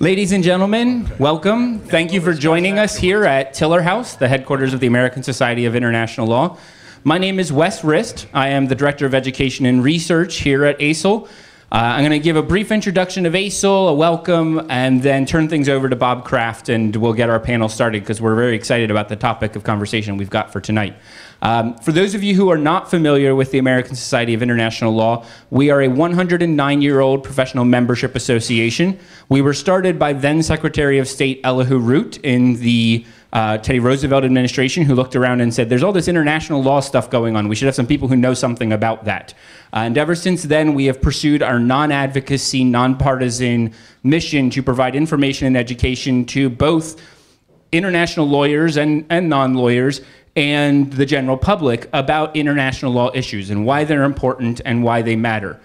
Ladies and gentlemen, welcome. Thank you for joining us here at Tiller House, the headquarters of the American Society of International Law. My name is Wes Rist. I am the Director of Education and Research here at ASIL. I'm going to give a brief introduction of ASIL, a welcome, and then turn things over to Bob Kraft, and we'll get our panel started because we're very excited about the topic of conversation we've got for tonight. For those of you who are not familiar with the American Society of International Law, we are a 109-year-old professional membership association. We were started by then Secretary of State Elihu Root in the Teddy Roosevelt administration, who looked around and said, there's all this international law stuff going on. We should have some people who know something about that. And ever since then, we have pursued our non-advocacy, nonpartisan mission to provide information and education to both international lawyers and non-lawyers and the general public about international law issues and why they're important and why they matter.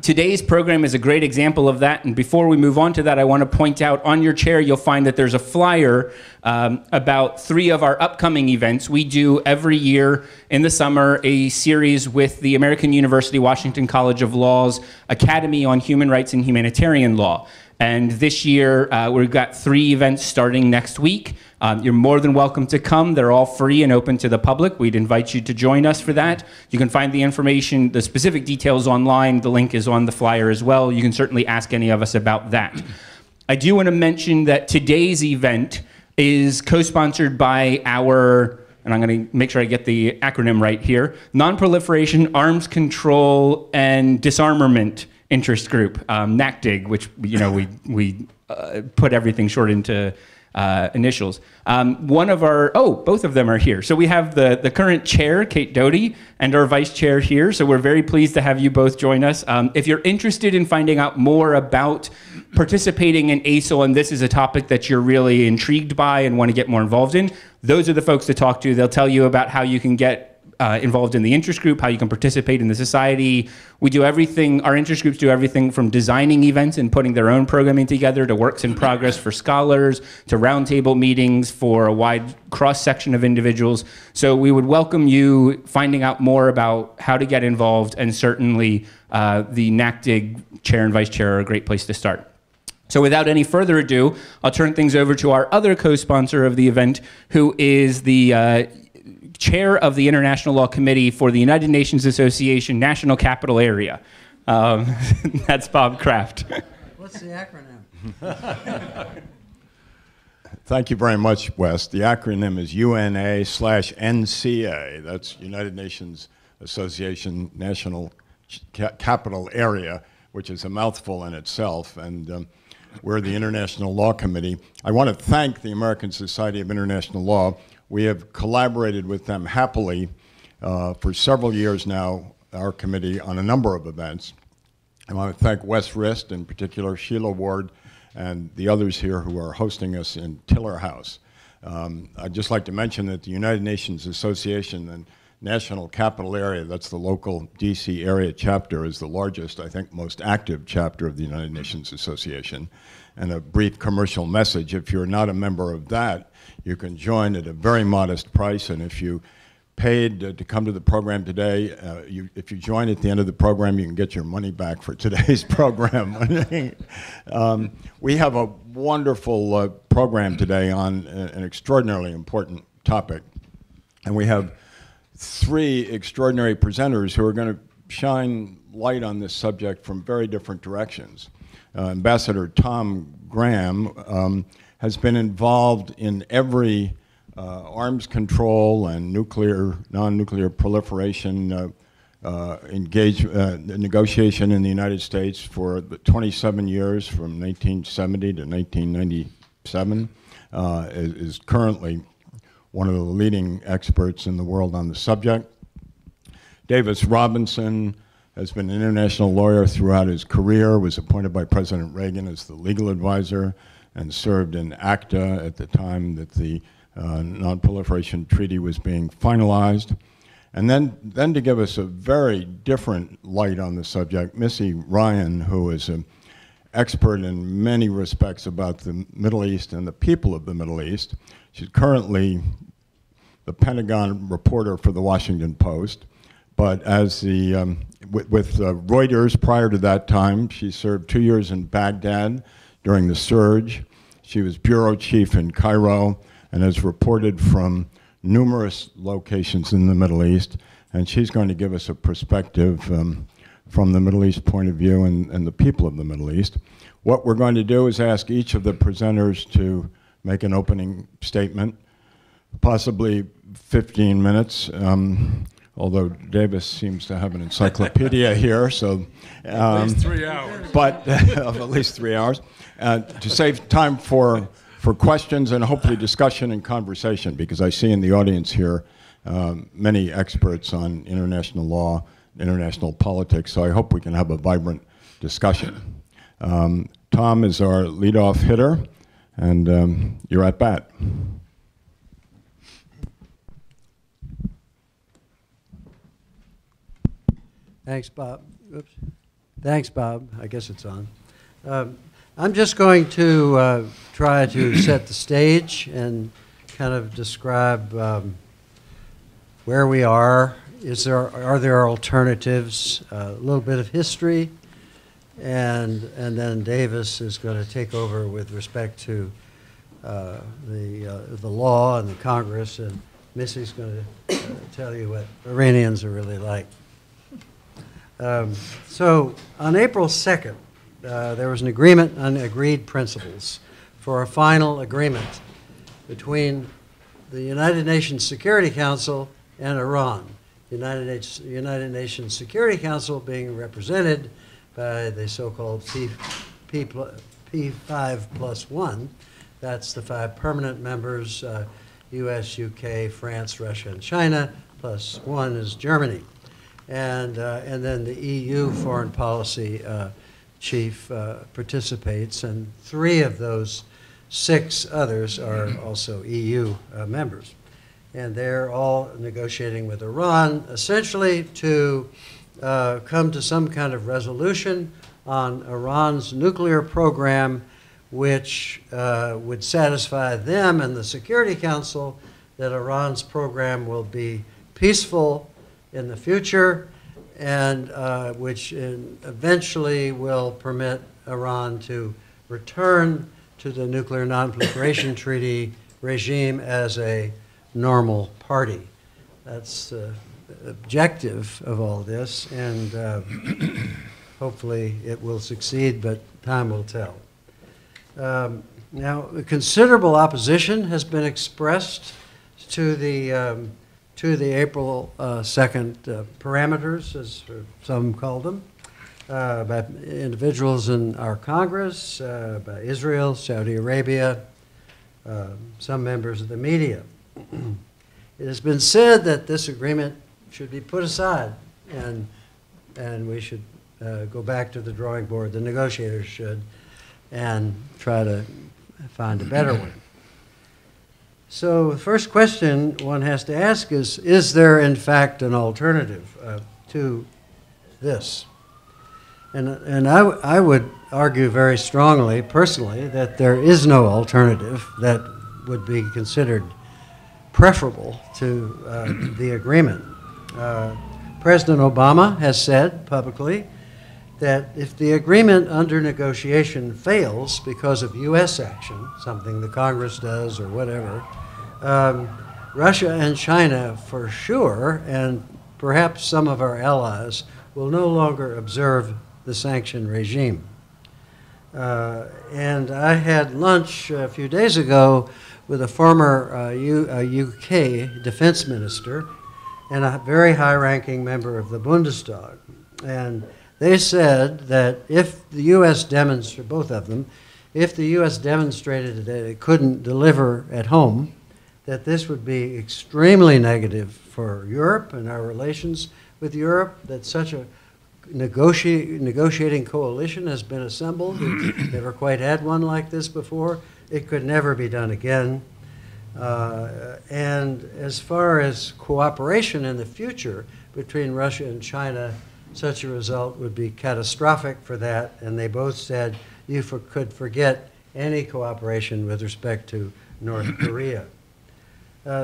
Today's program is a great example of that, and before we move on to that, I want to point out on your chair you'll find that there's a flyer about 3 of our upcoming events. We do every year in the summer a series with the American University Washington College of Law's Academy on Human Rights and Humanitarian Law. And this year, we've got 3 events starting next week. You're more than welcome to come. They're all free and open to the public. We'd invite you to join us for that. You can find the information, the specific details online. The link is on the flyer as well. You can certainly ask any of us about that. I do want to mention that today's event is co-sponsored by our, and I'm going to make sure I get the acronym right here, Non-Proliferation, Arms Control, and Disarmament Interest Group, NACDIG, which we put everything short into initials. One of our, both of them are here. So we have the current chair, Kate Doty, and our vice chair here. So we're very pleased to have you both join us. If you're interested in finding out more about participating in ASIL, and this is a topic that you're really intrigued by and want to get more involved in, those are the folks to talk to. They'll tell you about how you can get involved in the interest group, how you can participate in the society. We do everything, our interest groups do everything from designing events and putting their own programming together to works in progress for scholars, to roundtable meetings for a wide cross-section of individuals. So we would welcome you finding out more about how to get involved, and certainly the NACDIG chair and vice chair are a great place to start. So without any further ado, I'll turn things over to our other co-sponsor of the event, who is the chair of the International Law Committee for the United Nations Association National Capital Area. That's Bob Kraft. What's the acronym? Thank you very much, Wes. The acronym is UNA/NCA. That's United Nations Association National Capital Area, which is a mouthful in itself. And we're the International Law Committee. I want to thank the American Society of International Law. We have collaborated with them happily for several years now, our committee, on a number of events. I want to thank Wes Rist, in particular, Sheila Ward, and the others here who are hosting us in Tiller House. I'd just like to mention that the United Nations Association and National Capital Area, that's the local DC area chapter, is the largest, I think, most active chapter of the United Nations Association. And a brief commercial message: if you're not a member of that, you can join at a very modest price, and if you paid to come to the program today, if you join at the end of the program, you can get your money back for today's program. We have a wonderful program today on an extraordinarily important topic, and we have 3 extraordinary presenters who are going to shine light on this subject from very different directions. Ambassador Tom Graham has been involved in every arms control and non-nuclear proliferation negotiation in the United States for 27 years, from 1970 to 1997, is currently one of the leading experts in the world on the subject. Davis Robinson has been an international lawyer throughout his career, was appointed by President Reagan as the legal advisor, and served in ACTA at the time that the Non-Proliferation Treaty was being finalized. And then to give us a very different light on the subject, Missy Ryan, who is an expert in many respects about the Middle East and the people of the Middle East. She's currently the Pentagon reporter for the Washington Post. But as with Reuters prior to that time, she served 2 years in Baghdad. during the surge. She was bureau chief in Cairo and has reported from numerous locations in the Middle East, and she's going to give us a perspective from the Middle East point of view and the people of the Middle East. What we're going to do is ask each of the presenters to make an opening statement, possibly 15 minutes, although Davis seems to have an encyclopedia here, so... at least 3 hours. But of at least 3 hours, to save time for questions and hopefully discussion and conversation, because I see in the audience here many experts on international law, international politics, so I hope we can have a vibrant discussion. Tom is our leadoff hitter, and you're at bat. Thanks, Bob. Oops. Thanks, Bob. I guess it's on. I'm just going to try to set the stage and kind of describe where we are. Are there alternatives? A little bit of history, and then Davis is going to take over with respect to the law and the Congress, and Missy's going to tell you what Iranians are really like. So on April 2nd, there was an agreement on agreed principles for a final agreement between the United Nations Security Council and Iran. The United Nations Security Council being represented by the so-called P5+1. That's the 5 permanent members, US, UK, France, Russia, and China, plus 1 is Germany. And then the EU foreign policy chief participates, and 3 of those 6 others are also EU members. And they're all negotiating with Iran, essentially to come to some kind of resolution on Iran's nuclear program, which would satisfy them and the Security Council that Iran's program will be peaceful in the future, and which eventually will permit Iran to return to the Nuclear Non-Proliferation Treaty regime as a normal party. That's the objective of all this, and hopefully it will succeed, but time will tell. Now, considerable opposition has been expressed to the April 2nd parameters, as some call them, by individuals in our Congress, by Israel, Saudi Arabia, some members of the media. It has been said that this agreement should be put aside, and we should go back to the drawing board, the negotiators should, and try to find a better one. So the first question one has to ask is there in fact an alternative to this? And I would argue very strongly, personally, that there is no alternative that would be considered preferable to the agreement. President Obama has said publicly that if the agreement under negotiation fails because of U.S. action, something the Congress does or whatever, Russia and China for sure, and perhaps some of our allies, will no longer observe the sanction regime. And I had lunch a few days ago with a former UK defense minister and a very high-ranking member of the Bundestag. And they said that if the U.S. demonstrated, both of them, if the U.S. demonstrated that it couldn't deliver at home, that this would be extremely negative for Europe and our relations with Europe, that such a negotiating coalition has been assembled. We've never quite had one like this before. It could never be done again. And as far as cooperation in the future between Russia and China, such a result would be catastrophic for that, and they both said you could forget any cooperation with respect to North Korea.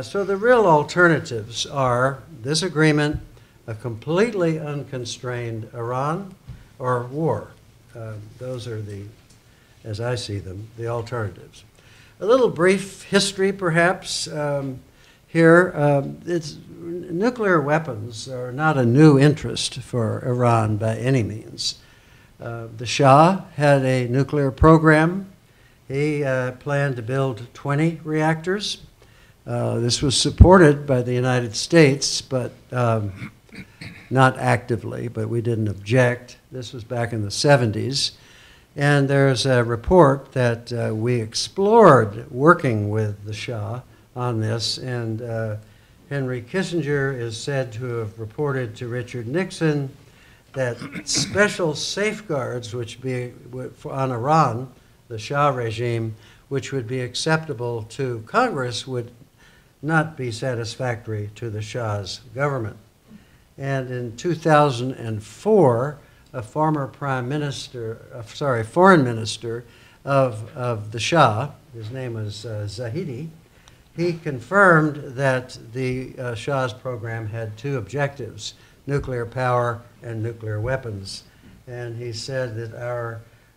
So the real alternatives are this agreement, a completely unconstrained Iran, or war. Those are the as I see them, the alternatives. A little brief history, perhaps, here. Nuclear weapons are not a new interest for Iran by any means. The Shah had a nuclear program. He planned to build 20 reactors. This was supported by the United States, but not actively, but we didn't object. This was back in the 70s. And there's a report that we explored working with the Shah on this, and Henry Kissinger is said to have reported to Richard Nixon that special safeguards which be on Iran, the Shah regime, which would be acceptable to Congress would not be satisfactory to the Shah's government. And in 2004, a former foreign minister of the Shah, his name was Zahidi, he confirmed that the Shah's program had two objectives: nuclear power and nuclear weapons. And he said that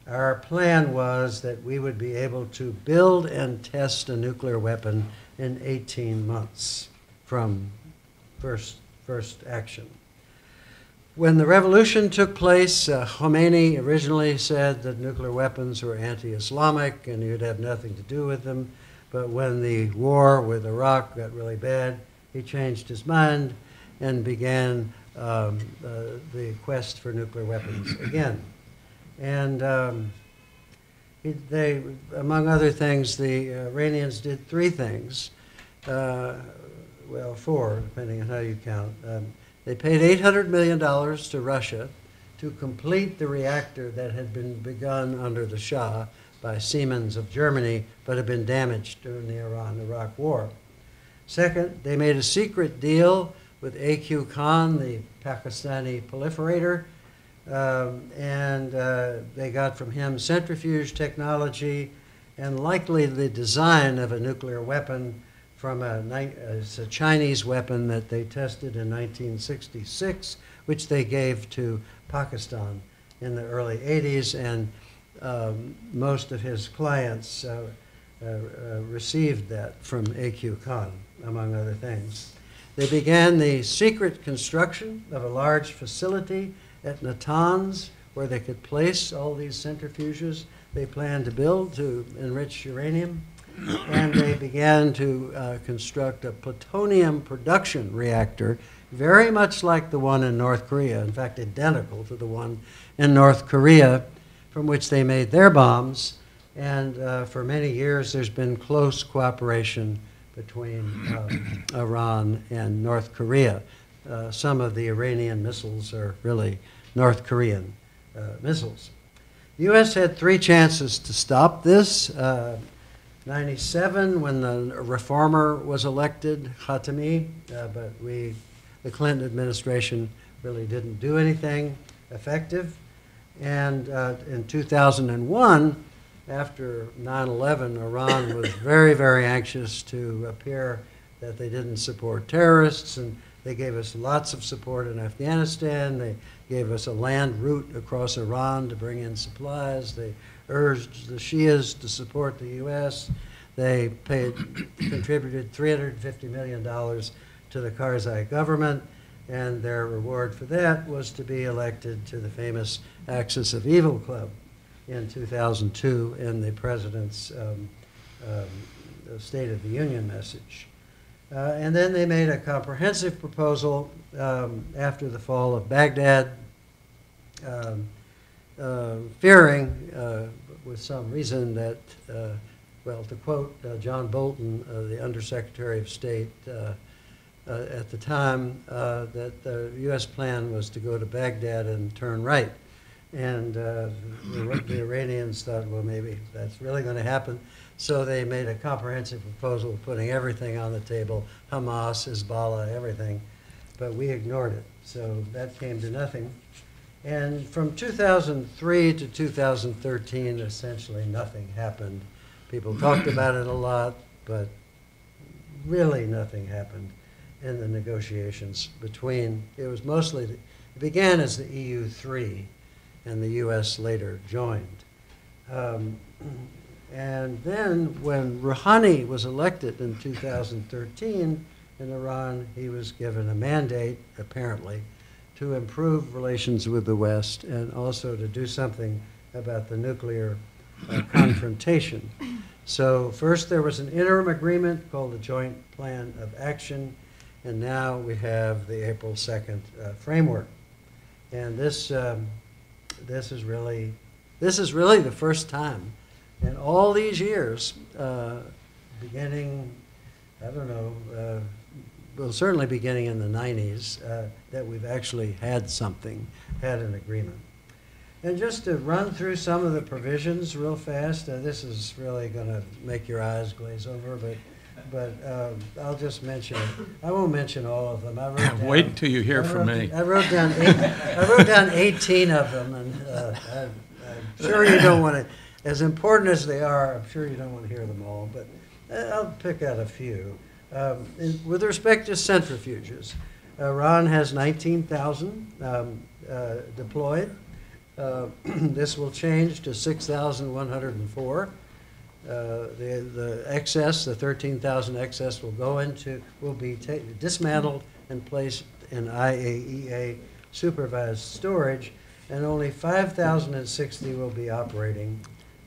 our plan was that we would be able to build and test a nuclear weapon in 18 months from first action. When the revolution took place, Khomeini originally said that nuclear weapons were anti-Islamic and you'd have nothing to do with them. But when the war with Iraq got really bad, he changed his mind and began the quest for nuclear weapons again. And they, among other things, the Iranians did three things. Well, four, depending on how you count. They paid $800 million to Russia to complete the reactor that had been begun under the Shah by Siemens of Germany, but had been damaged during the Iran-Iraq War. Second, they made a secret deal with A.Q. Khan, the Pakistani proliferator, and they got from him centrifuge technology and likely the design of a nuclear weapon from it's a Chinese weapon that they tested in 1966, which they gave to Pakistan in the early 80s, and most of his clients received that from A.Q. Khan, among other things. They began the secret construction of a large facility at Natanz where they could place all these centrifuges they planned to build to enrich uranium. And they began to construct a plutonium production reactor, very much like the one in North Korea, in fact, identical to the one in North Korea, from which they made their bombs. And for many years, there's been close cooperation between Iran and North Korea. Some of the Iranian missiles are really North Korean missiles. The U.S. had three chances to stop this. 97, when the reformer was elected, Khatami, but the Clinton administration really didn't do anything effective. And in 2001, after 9/11, Iran was very, very anxious to appear that they didn't support terrorists, and they gave us lots of support in Afghanistan. They gave us a land route across Iran to bring in supplies. They urged the Shias to support the U.S. They contributed $350 million to the Karzai government, and their reward for that was to be elected to the famous Axis of Evil Club in 2002 in the president's State of the Union message. And then they made a comprehensive proposal after the fall of Baghdad, fearing with some reason that, well, to quote John Bolton, the Undersecretary of State at the time, that the U.S. plan was to go to Baghdad and turn right. And the Iranians thought, well, maybe that's really going to happen. So they made a comprehensive proposal putting everything on the table, Hamas, Hezbollah, everything. But we ignored it. So that came to nothing. And from 2003 to 2013, essentially nothing happened. People talked about it a lot, but really nothing happened in the negotiations between, it was mostly, it began as the EU3, and the U.S. later joined. And then when Rouhani was elected in 2013 in Iran, he was given a mandate, apparently, to improve relations with the West and also to do something about the nuclear confrontation. So first there was an interim agreement called the Joint Plan of Action, and now we have the April 2nd framework. And this is really the first time in all these years, beginning, I don't know, well, certainly beginning in the 90s, that we've actually had an agreement. And just to run through some of the provisions real fast, this is really going to make your eyes glaze over, but I'll just mention it. I won't mention all of them. I wrote down, Wait until you hear from me. I wrote down 18 of them, and I'm sure you don't want to, as important as they are, I'm sure you don't want to hear them all, but I'll pick out a few. With respect to centrifuges, Iran has 19,000 deployed. This will change to 6,104. The excess, the 13,000 excess, will be dismantled and placed in IAEA supervised storage, and only 5,060 will be operating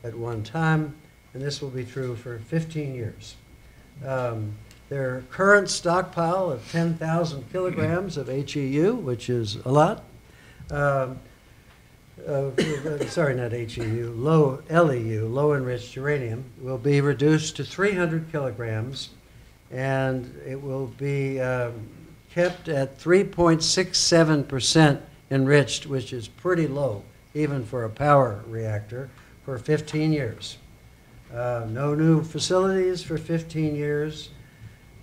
at one time, and this will be true for 15 years. Their current stockpile of 10,000 kilograms of HEU, which is a lot, sorry, not HEU, low LEU, low enriched uranium, will be reduced to 300 kilograms, and it will be kept at 3.67% enriched, which is pretty low, even for a power reactor, for 15 years. No new facilities for 15 years.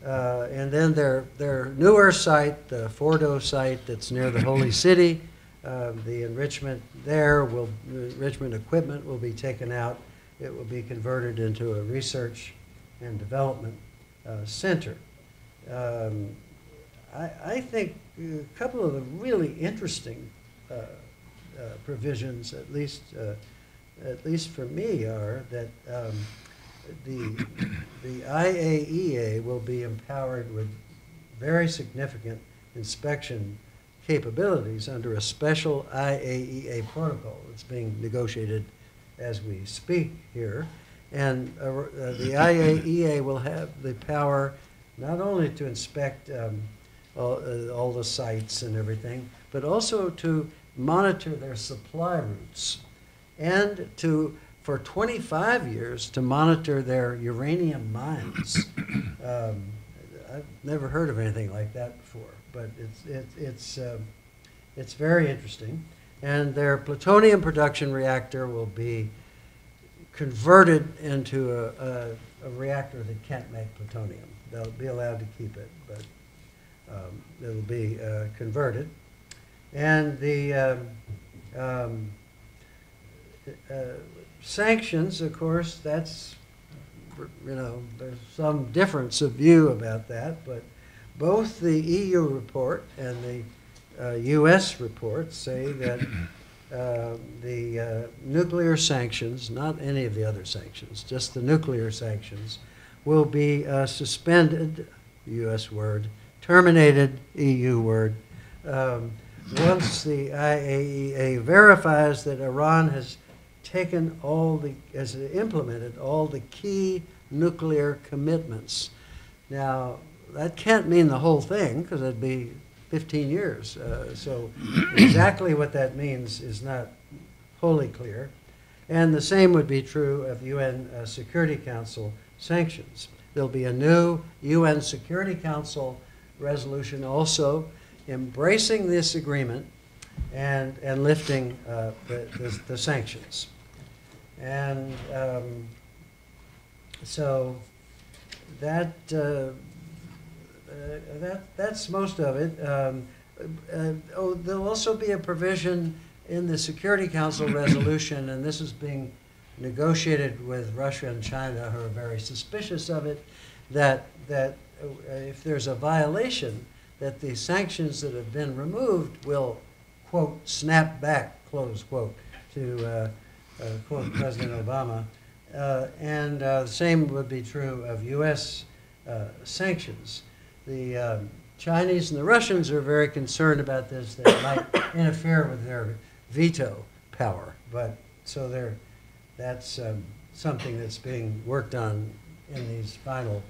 And then their newer site, the Fordo site that's near the Holy City, the enrichment equipment will be taken out. It will be converted into a research and development center. I think a couple of the really interesting provisions, at least for me, are that the IAEA will be empowered with very significant inspection capabilities under a special IAEA protocol that's being negotiated as we speak here. And the IAEA will have the power not only to inspect all the sites and everything, but also to monitor their supply routes and for 25 years to monitor their uranium mines. I've never heard of anything like that before, but it's very interesting. And their plutonium production reactor will be converted into a reactor that can't make plutonium. They'll be allowed to keep it, but it'll be converted. And the sanctions, of course, that's, there's some difference of view about that, but both the EU report and the US report say that the nuclear sanctions, not any of the other sanctions, just the nuclear sanctions, will be suspended, US word, terminated, EU word, once the IAEA verifies that Iran has implemented all the key nuclear commitments. Now, that can't mean the whole thing, because it'd be 15 years. So exactly what that means is not wholly clear. And the same would be true of UN Security Council sanctions. There'll be a new UN Security Council resolution also embracing this agreement and lifting the sanctions. And so that's most of it. There'll also be a provision in the Security Council resolution, and this is being negotiated with Russia and China, who are very suspicious of it, that if there's a violation, that the sanctions that have been removed will, quote, snap back, close quote, to quote President Obama. And the same would be true of U.S. Sanctions. The Chinese and the Russians are very concerned about this. They might interfere with their veto power. But so that's something that's being worked on in these final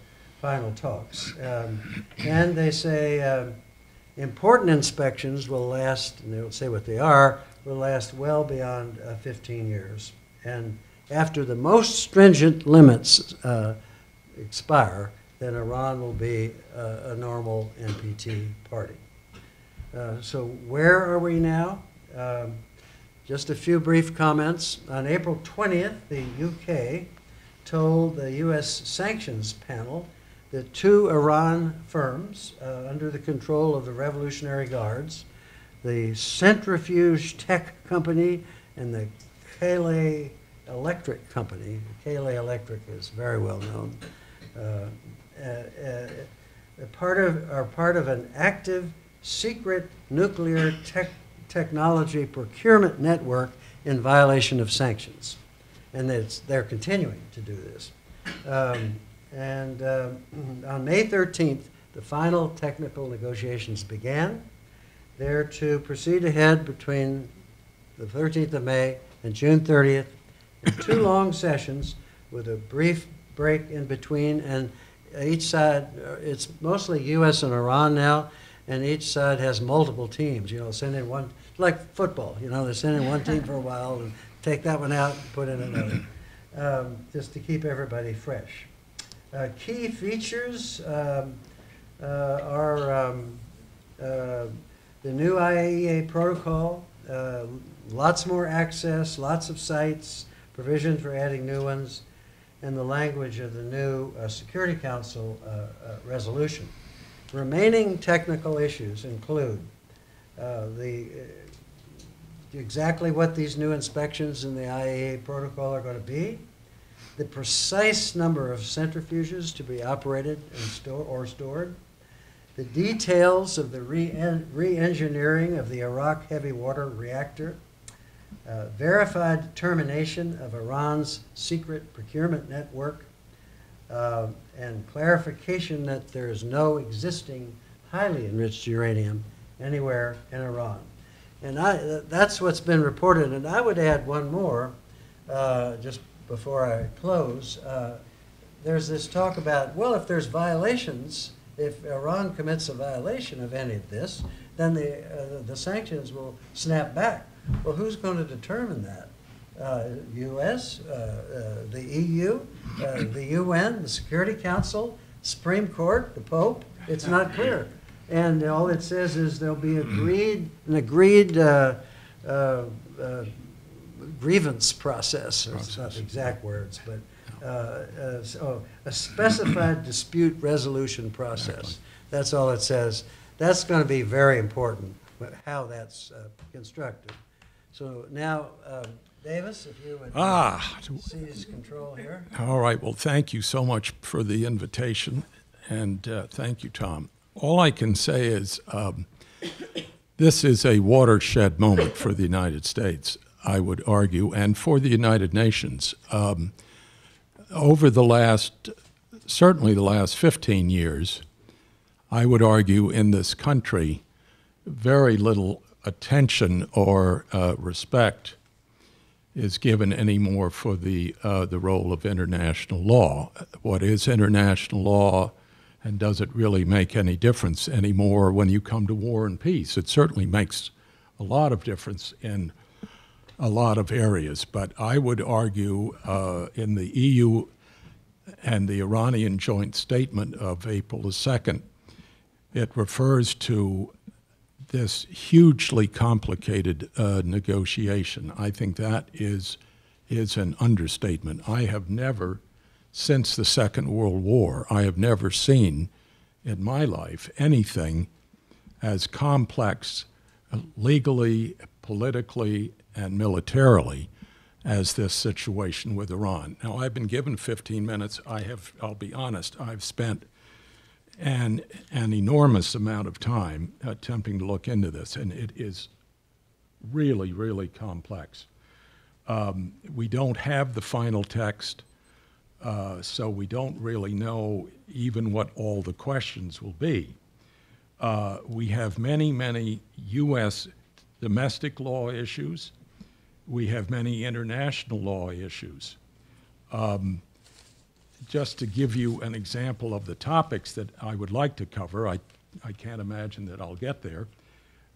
talks. And they say important inspections will last, and they don't say what they are, will last well beyond 15 years. And after the most stringent limits expire, then Iran will be a normal NPT party. So where are we now? Just a few brief comments. On April 20th, the UK told the U.S. sanctions panel that 2 Iran firms under the control of the Revolutionary Guards, the Centrifuge Tech Company and the Kale Electric Company. Kale Electric is very well known. Are part of an active secret nuclear technology procurement network in violation of sanctions. And they're continuing to do this. On May 13th, the final technical negotiations began. They're to proceed ahead between the 13th of May and June 30th in 2 long sessions with a brief break in between. And each side, it's mostly U.S. and Iran now, and each side has multiple teams. You know, send in one, like football, you know, they send in one team for a while and take that one out and put in another, just to keep everybody fresh. Key features are the new IAEA protocol, lots more access, lots of sites, provision for adding new ones, and the language of the new Security Council resolution. Remaining technical issues include exactly what these new inspections in the IAEA protocol are going to be, the precise number of centrifuges to be operated and stored, the details of the re-engineering of the Arak heavy water reactor, verified termination of Iran's secret procurement network, and clarification that there is no existing highly enriched uranium anywhere in Iran. And that's what's been reported. And I would add one more, just before I close. There's this talk about, well, if there's violations, if Iran commits a violation of any of this, then the sanctions will snap back. Well, who's going to determine that? U.S., the EU, the UN, the Security Council, Supreme Court, the Pope? It's not clear. And all it says is there'll be an agreed grievance process. It's not the exact words, but a specified dispute resolution process. That's all it says. That's going to be very important, how that's constructed. So now, Davis, if you would seize control here. All right. Well, thank you so much for the invitation, and thank you, Tom. All I can say is this is a watershed moment for the United States, I would argue, and for the United Nations. Over certainly the last 15 years, I would argue in this country, very little attention or respect is given anymore for the role of international law. What is international law, and does it really make any difference anymore when you come to war and peace? It certainly makes a lot of difference in a lot of areas, but I would argue in the EU and the Iranian joint statement of April the 2nd, it refers to this hugely complicated negotiation. I think that is an understatement. I have never, since the Second World War, I have never seen in my life anything as complex legally, politically, and militarily as this situation with Iran. Now, I've been given 15 minutes. I'll be honest, I've spent an enormous amount of time attempting to look into this, and it is really, really complex. We don't have the final text, so we don't really know even what all the questions will be. We have many, many U.S. domestic law issues. We have many international law issues. Just to give you an example of the topics that I would like to cover, I can't imagine that I'll get there.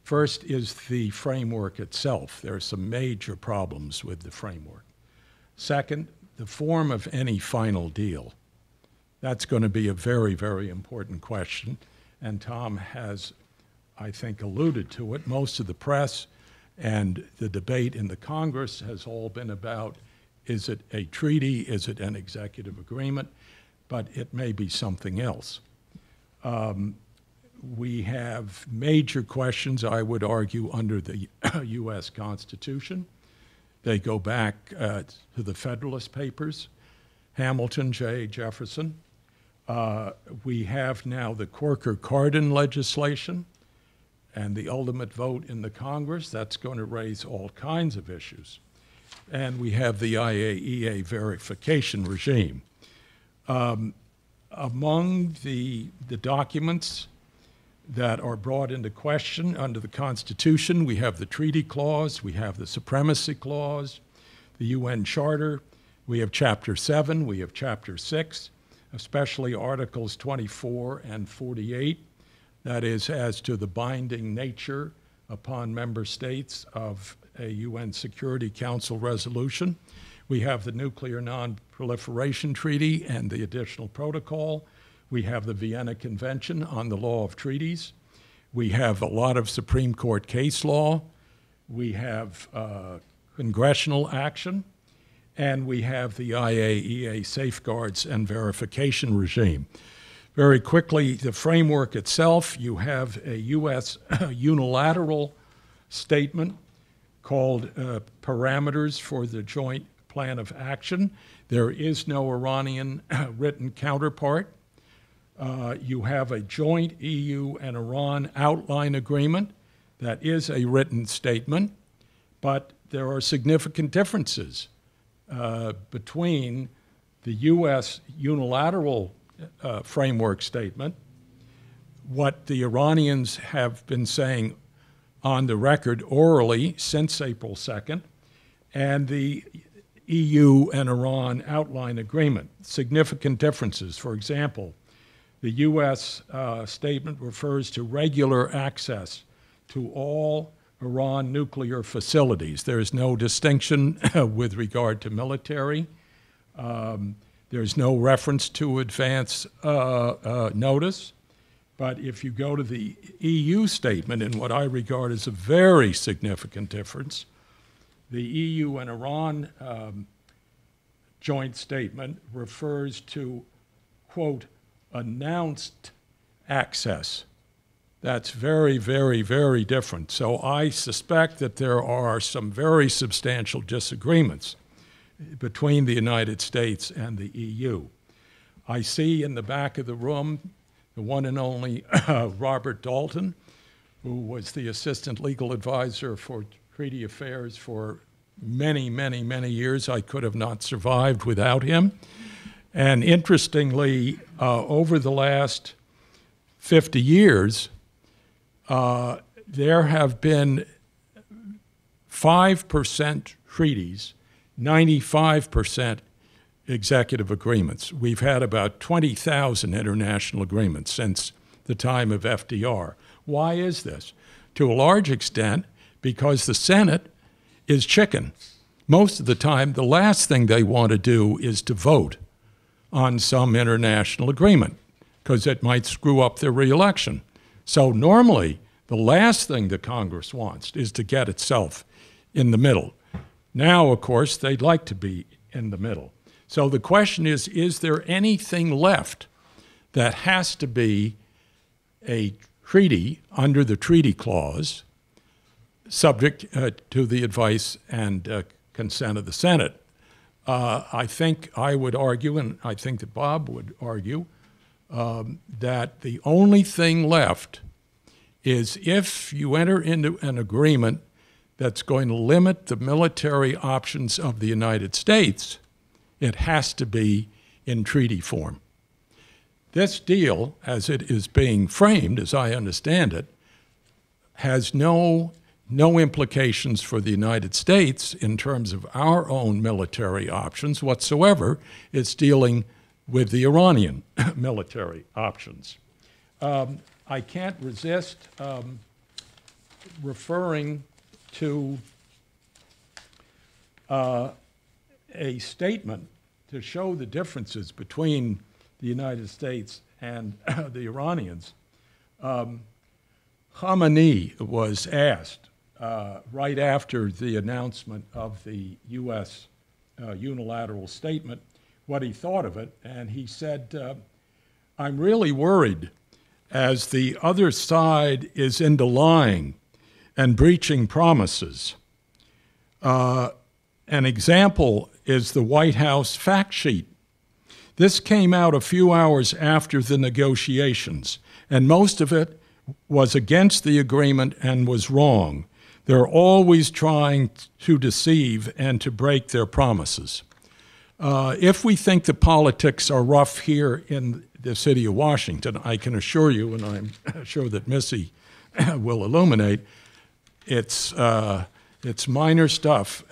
First is the framework itself. There are some major problems with the framework. Second, the form of any final deal. That's going to be a very, very important question, and Tom has, I think, alluded to it. Most of the press and the debate in the Congress has all been about, is it a treaty, is it an executive agreement, but it may be something else. We have major questions, I would argue, under the U.S. Constitution. They go back to the Federalist Papers, Hamilton, J. Jefferson. We have now the Corker-Cardin legislation and the ultimate vote in the Congress. That's going to raise all kinds of issues. And we have the IAEA verification regime. Among the documents that are brought into question under the Constitution, we have the Treaty Clause, we have the Supremacy Clause, the UN Charter, we have Chapter 7, we have Chapter 6, especially Articles 24 and 48, that is, as to the binding nature upon member states of a UN Security Council resolution. We have the Nuclear Non-Proliferation Treaty and the additional protocol. We have the Vienna Convention on the Law of Treaties. We have a lot of Supreme Court case law. We have congressional action. And we have the IAEA safeguards and verification regime. Very quickly, the framework itself, you have a U.S. unilateral statement called Parameters for the Joint Plan of Action. There is no Iranian written counterpart. You have a joint EU and Iran outline agreement that is a written statement, but there are significant differences between the U.S. unilateral framework statement, what the Iranians have been saying on the record orally since April 2nd, and the EU and Iran outline agreement. Significant differences. For example, the U.S. Statement refers to regular access to all Iran nuclear facilities. There is no distinction with regard to military. There's no reference to advance notice. But if you go to the EU statement, in what I regard as a very significant difference, the EU and Iran joint statement refers to, quote, announced access. That's very, very, very different. So I suspect that there are some very substantial disagreements between the United States and the EU. I see in the back of the room the one and only Robert Dalton, who was the assistant legal advisor for treaty affairs for many, many, many years. I could have not survived without him. And interestingly, over the last 50 years, there have been 5% treaties, 95% executive agreements. We've had about 20,000 international agreements since the time of FDR. Why is this? To a large extent, because the Senate is chicken. Most of the time, the last thing they want to do is to vote on some international agreement, because it might screw up their reelection. So normally, the last thing the Congress wants is to get itself in the middle. Now, of course, they'd like to be in the middle. So the question is there anything left that has to be a treaty under the treaty clause, subject to the advice and consent of the Senate? I think I would argue, and I think that Bob would argue, that the only thing left is if you enter into an agreement that's going to limit the military options of the United States, it has to be in treaty form. This deal, as it is being framed, as I understand it, has no implications for the United States in terms of our own military options whatsoever. It's dealing with the Iranian military options. I can't resist referring to a statement to show the differences between the United States and the Iranians. Khamenei was asked right after the announcement of the U.S. Unilateral statement what he thought of it, and he said, I'm really worried as the other side is into lying and breaching promises. An example is the White House fact sheet. This came out a few hours after the negotiations, and most of it was against the agreement and was wrong. They're always trying to deceive and to break their promises. If we think the politics are rough here in the city of Washington, I can assure you, and I'm sure that Missy will illuminate, it's minor stuff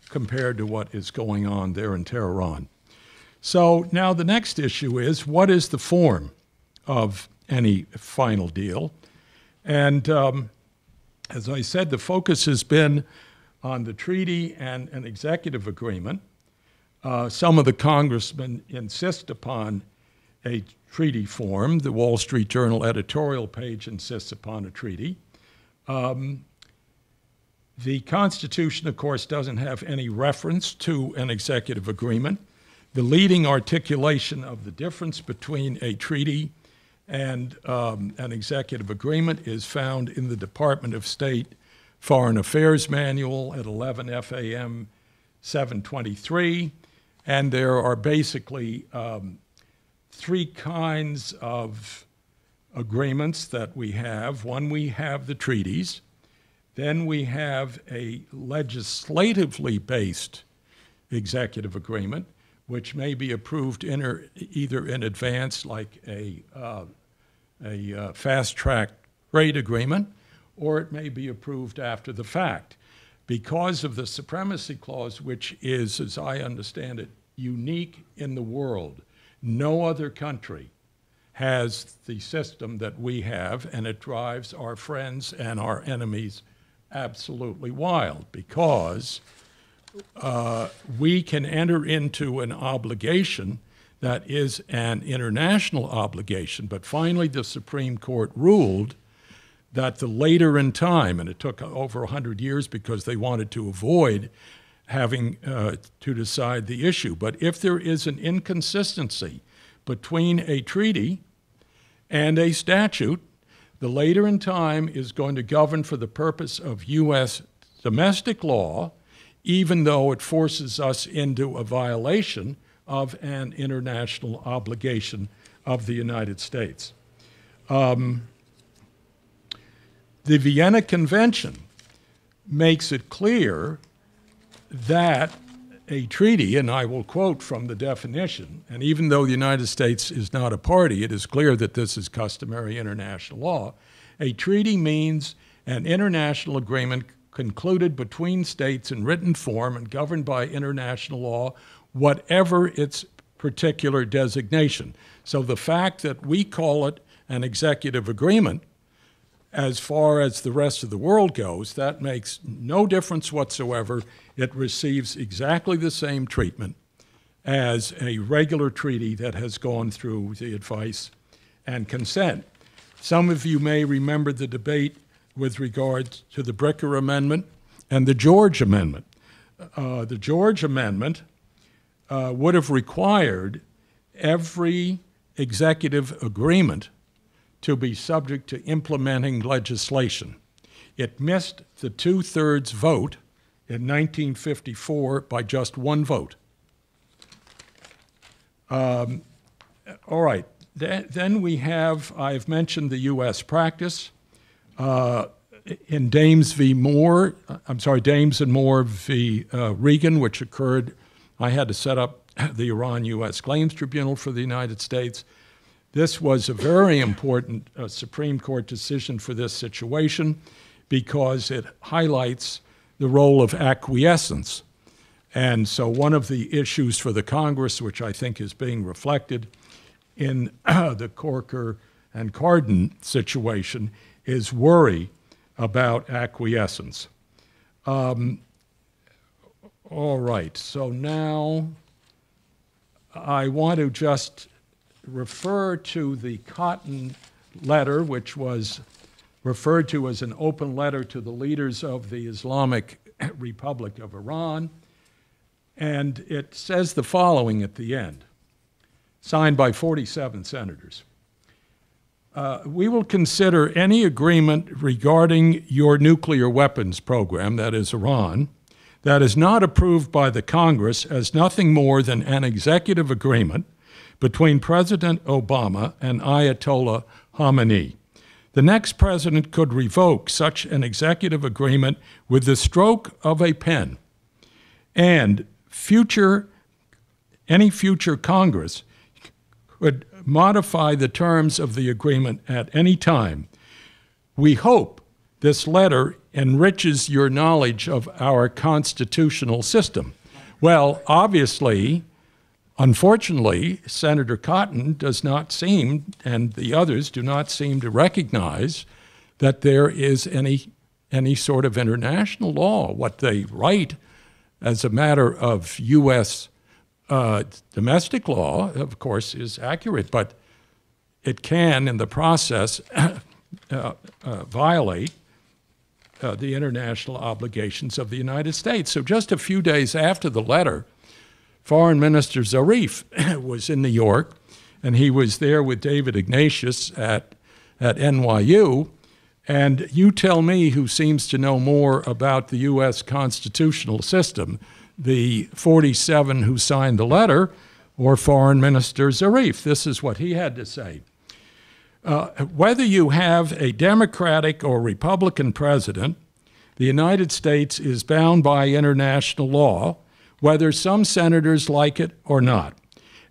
compared to what is going on there in Tehran. So now the next issue is, what is the form of any final deal? And as I said, the focus has been on the treaty and an executive agreement. Some of the congressmen insist upon a treaty form. The Wall Street Journal editorial page insists upon a treaty. The Constitution, of course, doesn't have any reference to an executive agreement. The leading articulation of the difference between a treaty and an executive agreement is found in the Department of State Foreign Affairs Manual at 11 FAM 723. And there are basically three kinds of agreements that we have. One, we have the treaties. Then we have a legislatively based executive agreement, which may be approved either in advance, like a fast-track trade agreement, or it may be approved after the fact. Because of the Supremacy Clause, which is, as I understand it, unique in the world, no other country has the system that we have, and it drives our friends and our enemies absolutely wild, because we can enter into an obligation that is an international obligation. But finally, the Supreme Court ruled that the later in time, and it took over 100 years because they wanted to avoid having to decide the issue. But if there is an inconsistency between a treaty and a statute, the later in time is going to govern for the purpose of U.S. domestic law, even though it forces us into a violation of an international obligation of the United States. The Vienna Convention makes it clear that a treaty, and I will quote from the definition, and even though the United States is not a party, it is clear that this is customary international law. A treaty means an international agreement concluded between states in written form and governed by international law, whatever its particular designation. So the fact that we call it an executive agreement, as far as the rest of the world goes, that makes no difference whatsoever. It receives exactly the same treatment as a regular treaty that has gone through the advice and consent. Some of you may remember the debate with regard to the Bricker Amendment and the George Amendment. The George Amendment would have required every executive agreement to be subject to implementing legislation. It missed the 2/3 vote in 1954 by just one vote. All right, then we have, I've mentioned the U.S. practice. in Dames and Moore v. Regan, which occurred, I had to set up the Iran-U.S. Claims Tribunal for the United States. This was a very important Supreme Court decision for this situation because it highlights the role of acquiescence. And so one of the issues for the Congress, which I think is being reflected in the Corker and Cardin situation, is worry about acquiescence. All right, so now I want to just refer to the Cotton letter, which was referred to as an open letter to the leaders of the Islamic Republic of Iran. And it says the following at the end, signed by 47 senators. We will consider any agreement regarding your nuclear weapons program, that is Iran, that is not approved by the Congress as nothing more than an executive agreement between President Obama and Ayatollah Khamenei. The next president could revoke such an executive agreement with the stroke of a pen, and any future Congress could modify the terms of the agreement at any time. We hope this letter enriches your knowledge of our constitutional system. Well, obviously, unfortunately, Senator Cotton does not seem, and the others do not seem to recognize that there is any sort of international law. What they write as a matter of U.S. Domestic law, of course, is accurate, but it can, in the process, violate the international obligations of the United States. So just a few days after the letter, Foreign Minister Zarif was in New York, and he was there with David Ignatius at NYU. And you tell me who seems to know more about the U.S. constitutional system, the 47 who signed the letter or Foreign Minister Zarif. This is what he had to say. Whether you have a Democratic or Republican president, the United States is bound by international law, whether some senators like it or not.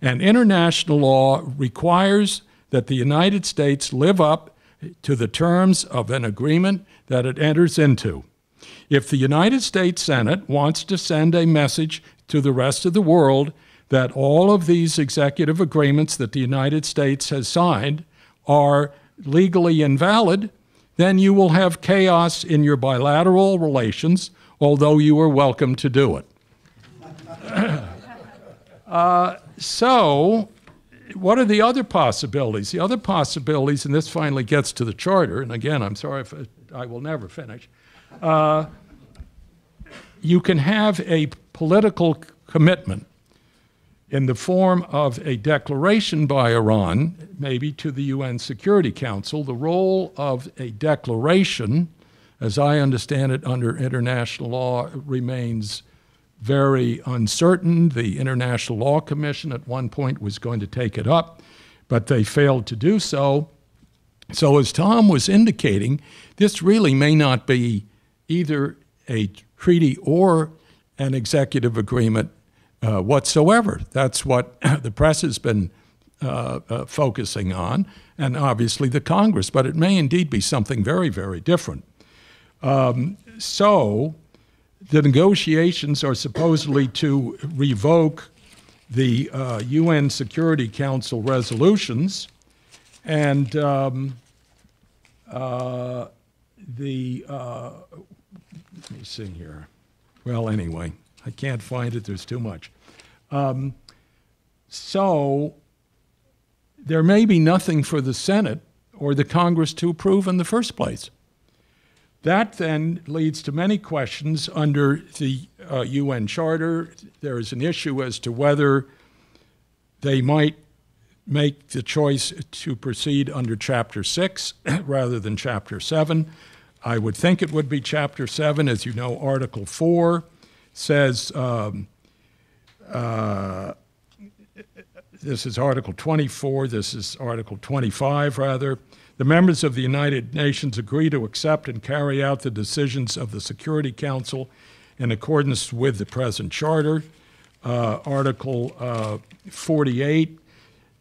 And international law requires that the United States live up to the terms of an agreement that it enters into. If the United States Senate wants to send a message to the rest of the world that all of these executive agreements that the United States has signed are legally invalid, then you will have chaos in your bilateral relations, although you are welcome to do it. So, what are the other possibilities? The other possibilities, and this finally gets to the charter, and again, I'm sorry if I will never finish. You can have a political commitment in the form of a declaration by Iran, maybe to the UN Security Council. The role of a declaration, as I understand it under international law, remains very uncertain. The International Law Commission at one point was going to take it up, but they failed to do so. So as Tom was indicating, this really may not be either a treaty or an executive agreement whatsoever. That's what the press has been focusing on, and obviously the Congress, but it may indeed be something very, very different. So the negotiations are supposedly to revoke the UN Security Council resolutions, and let me see here. Well, anyway, I can't find it. There's too much. So there may be nothing for the Senate or the Congress to approve in the first place. That then leads to many questions under the UN Charter. There is an issue as to whether they might make the choice to proceed under Chapter 6 rather than Chapter 7. I would think it would be Chapter 7. As you know, Article 4 says this is Article 24, this is Article 25, rather. The members of the United Nations agree to accept and carry out the decisions of the Security Council in accordance with the present charter. Article 48,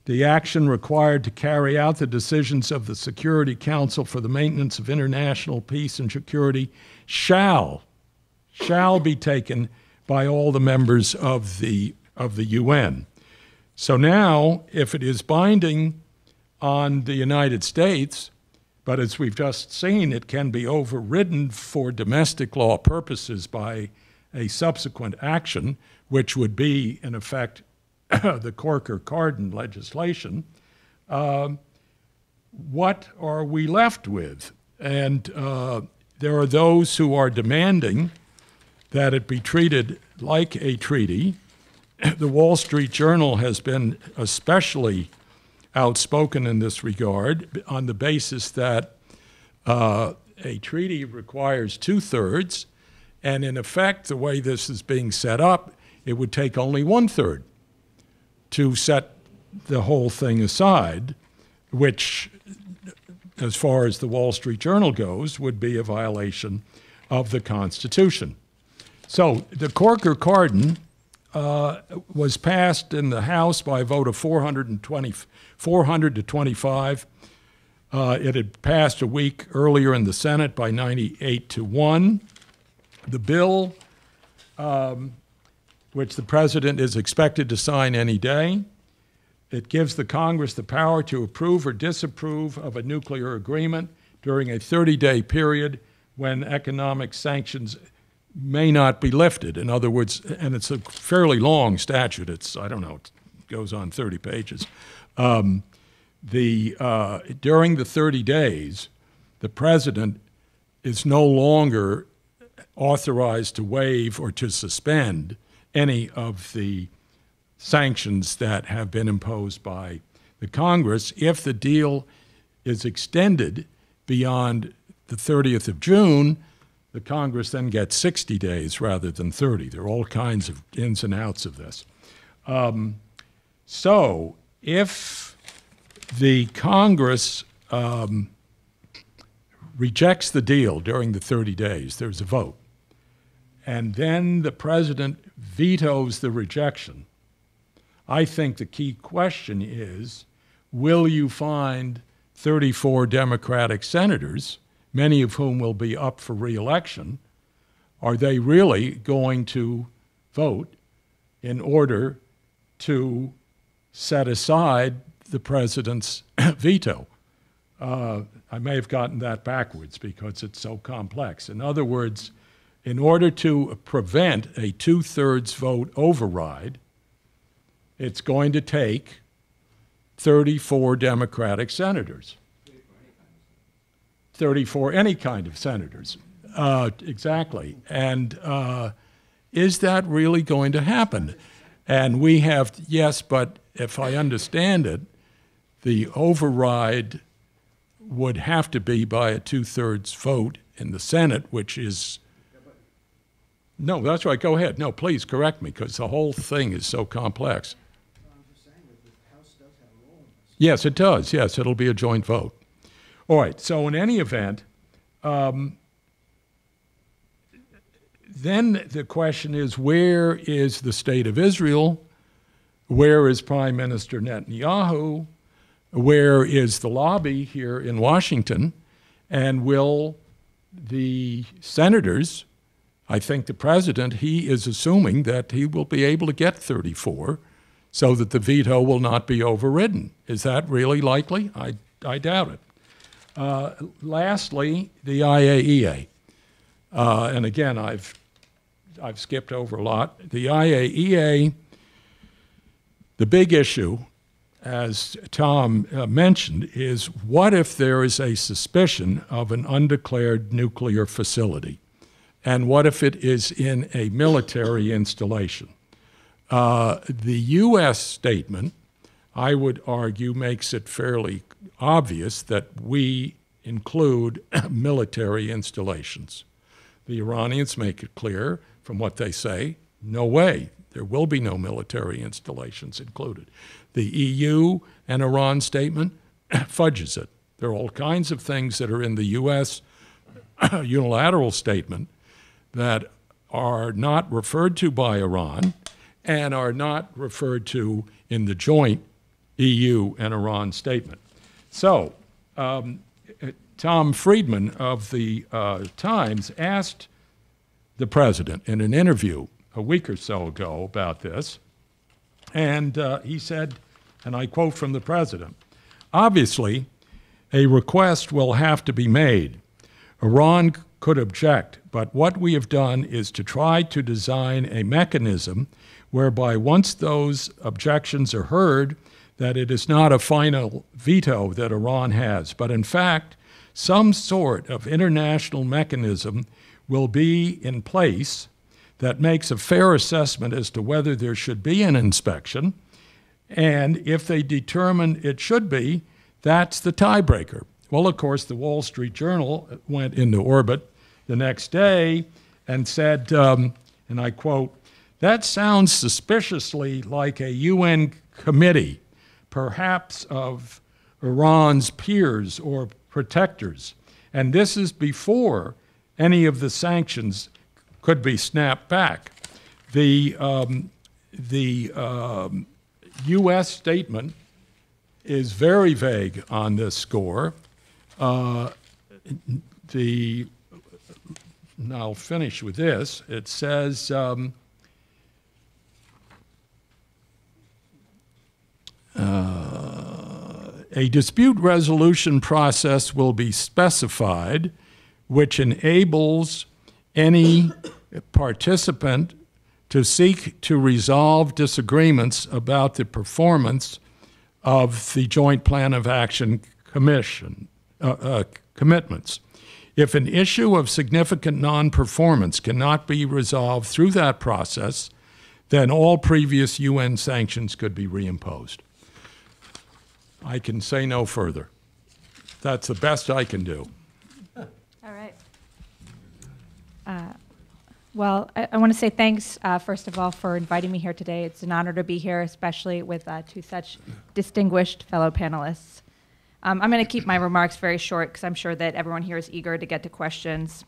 the action required to carry out the decisions of the Security Council for the maintenance of international peace and security shall be taken by all the members of the UN. So now, if it is binding on the United States, but as we've just seen, it can be overridden for domestic law purposes by a subsequent action, which would be, in effect, the Corker-Cardin legislation, what are we left with? And there are those who are demanding that it be treated like a treaty. The Wall Street Journal has been especially outspoken in this regard on the basis that a treaty requires 2/3, and in effect, the way this is being set up, it would take only 1/3 to set the whole thing aside, which, as far as the Wall Street Journal goes, would be a violation of the Constitution. So the Corker-Cardin was passed in the House by a vote of 400 to 25. It had passed a week earlier in the Senate by 98 to 1. The bill, which the President is expected to sign any day, it gives the Congress the power to approve or disapprove of a nuclear agreement during a 30-day period when economic sanctions may not be lifted. In other words, and it's a fairly long statute. It's, I don't know, it goes on 30 pages. During the 30 days, the President is no longer authorized to waive or to suspend any of the sanctions that have been imposed by the Congress. If the deal is extended beyond the 30th of June, the Congress then gets 60 days rather than 30. There are all kinds of ins and outs of this. So if the Congress rejects the deal during the 30 days, there's a vote, and then the President vetoes the rejection, I think the key question is, will you find 34 Democratic senators, many of whom will be up for re-election, are they really going to vote in order to set aside the President's veto? I may have gotten that backwards because it's so complex. In other words, in order to prevent a 2/3 vote override, it's going to take 34 Democratic senators. 34 any kind of senators. Exactly. And is that really going to happen? And we have, yes, but if I understand it, the override would have to be by a 2/3 vote in the Senate, which is, no, that's right, go ahead. No, please correct me, because the whole thing is so complex. Yes, it does. Yes, it'll be a joint vote. All right, so in any event, then the question is, where is the state of Israel? Where is Prime Minister Netanyahu? Where is the lobby here in Washington? And will the senators, I think the President, he is assuming that he will be able to get 34 so that the veto will not be overridden. Is that really likely? I doubt it. Lastly, the IAEA. And again, I've skipped over a lot. The IAEA, the big issue, as Tom mentioned, is what if there is a suspicion of an undeclared nuclear facility? And what if it is in a military installation? The U.S. statement, I would argue, makes it fairly obvious that we include military installations. The Iranians make it clear from what they say, no way, there will be no military installations included. The EU and Iran statement fudges it. There are all kinds of things that are in the U.S. unilateral statement that are not referred to by Iran and are not referred to in the joint EU and Iran statement. So, Tom Friedman of the Times asked the president in an interview a week or so ago about this, and he said, and I quote from the president, "Obviously, a request will have to be made. Iran could object, but what we have done is to try to design a mechanism whereby once those objections are heard, that it is not a final veto that Iran has, but in fact, some sort of international mechanism will be in place that makes a fair assessment as to whether there should be an inspection, and if they determine it should be, that's the tiebreaker." Well, of course, the Wall Street Journal went into orbit the next day and said, and I quote, "That sounds suspiciously like a UN committee, perhaps of Iran's peers or protectors. And this is before any of the sanctions could be snapped back." The U.S. statement is very vague on this score. Now I'll finish with this. It says, a dispute resolution process will be specified which enables any participant to seek to resolve disagreements about the performance of the Joint Plan of Action commitments. If an issue of significant non-performance cannot be resolved through that process, then all previous UN sanctions could be reimposed. I can say no further. That's the best I can do. All right. Well, I want to say thanks, first of all, for inviting me here today. It's an honor to be here, especially with two such distinguished fellow panelists. I'm going to keep my remarks very short because I'm sure that everyone here is eager to get to questions.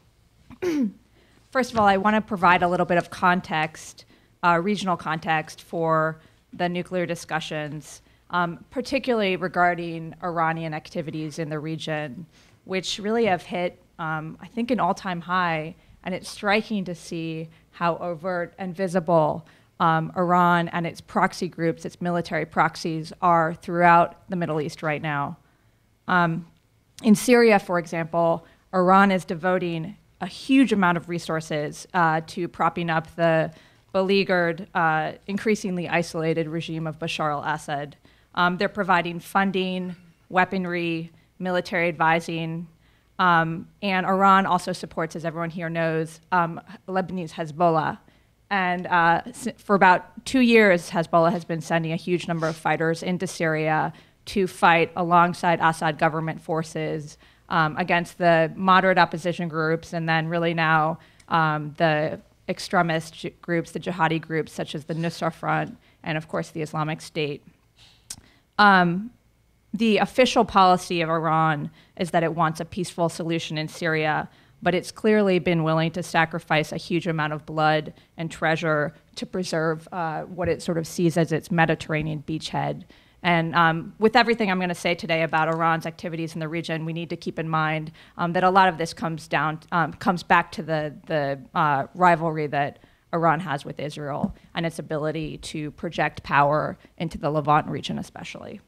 First of all, I want to provide a little bit of context, regional context for the nuclear discussions, particularly regarding Iranian activities in the region, which really have hit, I think, an all-time high. And it's striking to see how overt and visible Iran and its proxy groups, its military proxies, are throughout the Middle East right now. In Syria, for example, Iran is devoting a huge amount of resources to propping up the beleaguered, increasingly isolated regime of Bashar al-Assad. They're providing funding, weaponry, military advising, and Iran also supports, as everyone here knows, Lebanese Hezbollah. And for about 2 years, Hezbollah has been sending a huge number of fighters into Syria to fight alongside Assad government forces against the moderate opposition groups, and then really now the extremist groups, the jihadi groups, such as the Nusra Front, and of course the Islamic State. The official policy of Iran is that it wants a peaceful solution in Syria, but it's clearly been willing to sacrifice a huge amount of blood and treasure to preserve what it sort of sees as its Mediterranean beachhead. And with everything I'm going to say today about Iran's activities in the region, we need to keep in mind that a lot of this comes back to the rivalry that Iran has with Israel and its ability to project power into the Levant region especially.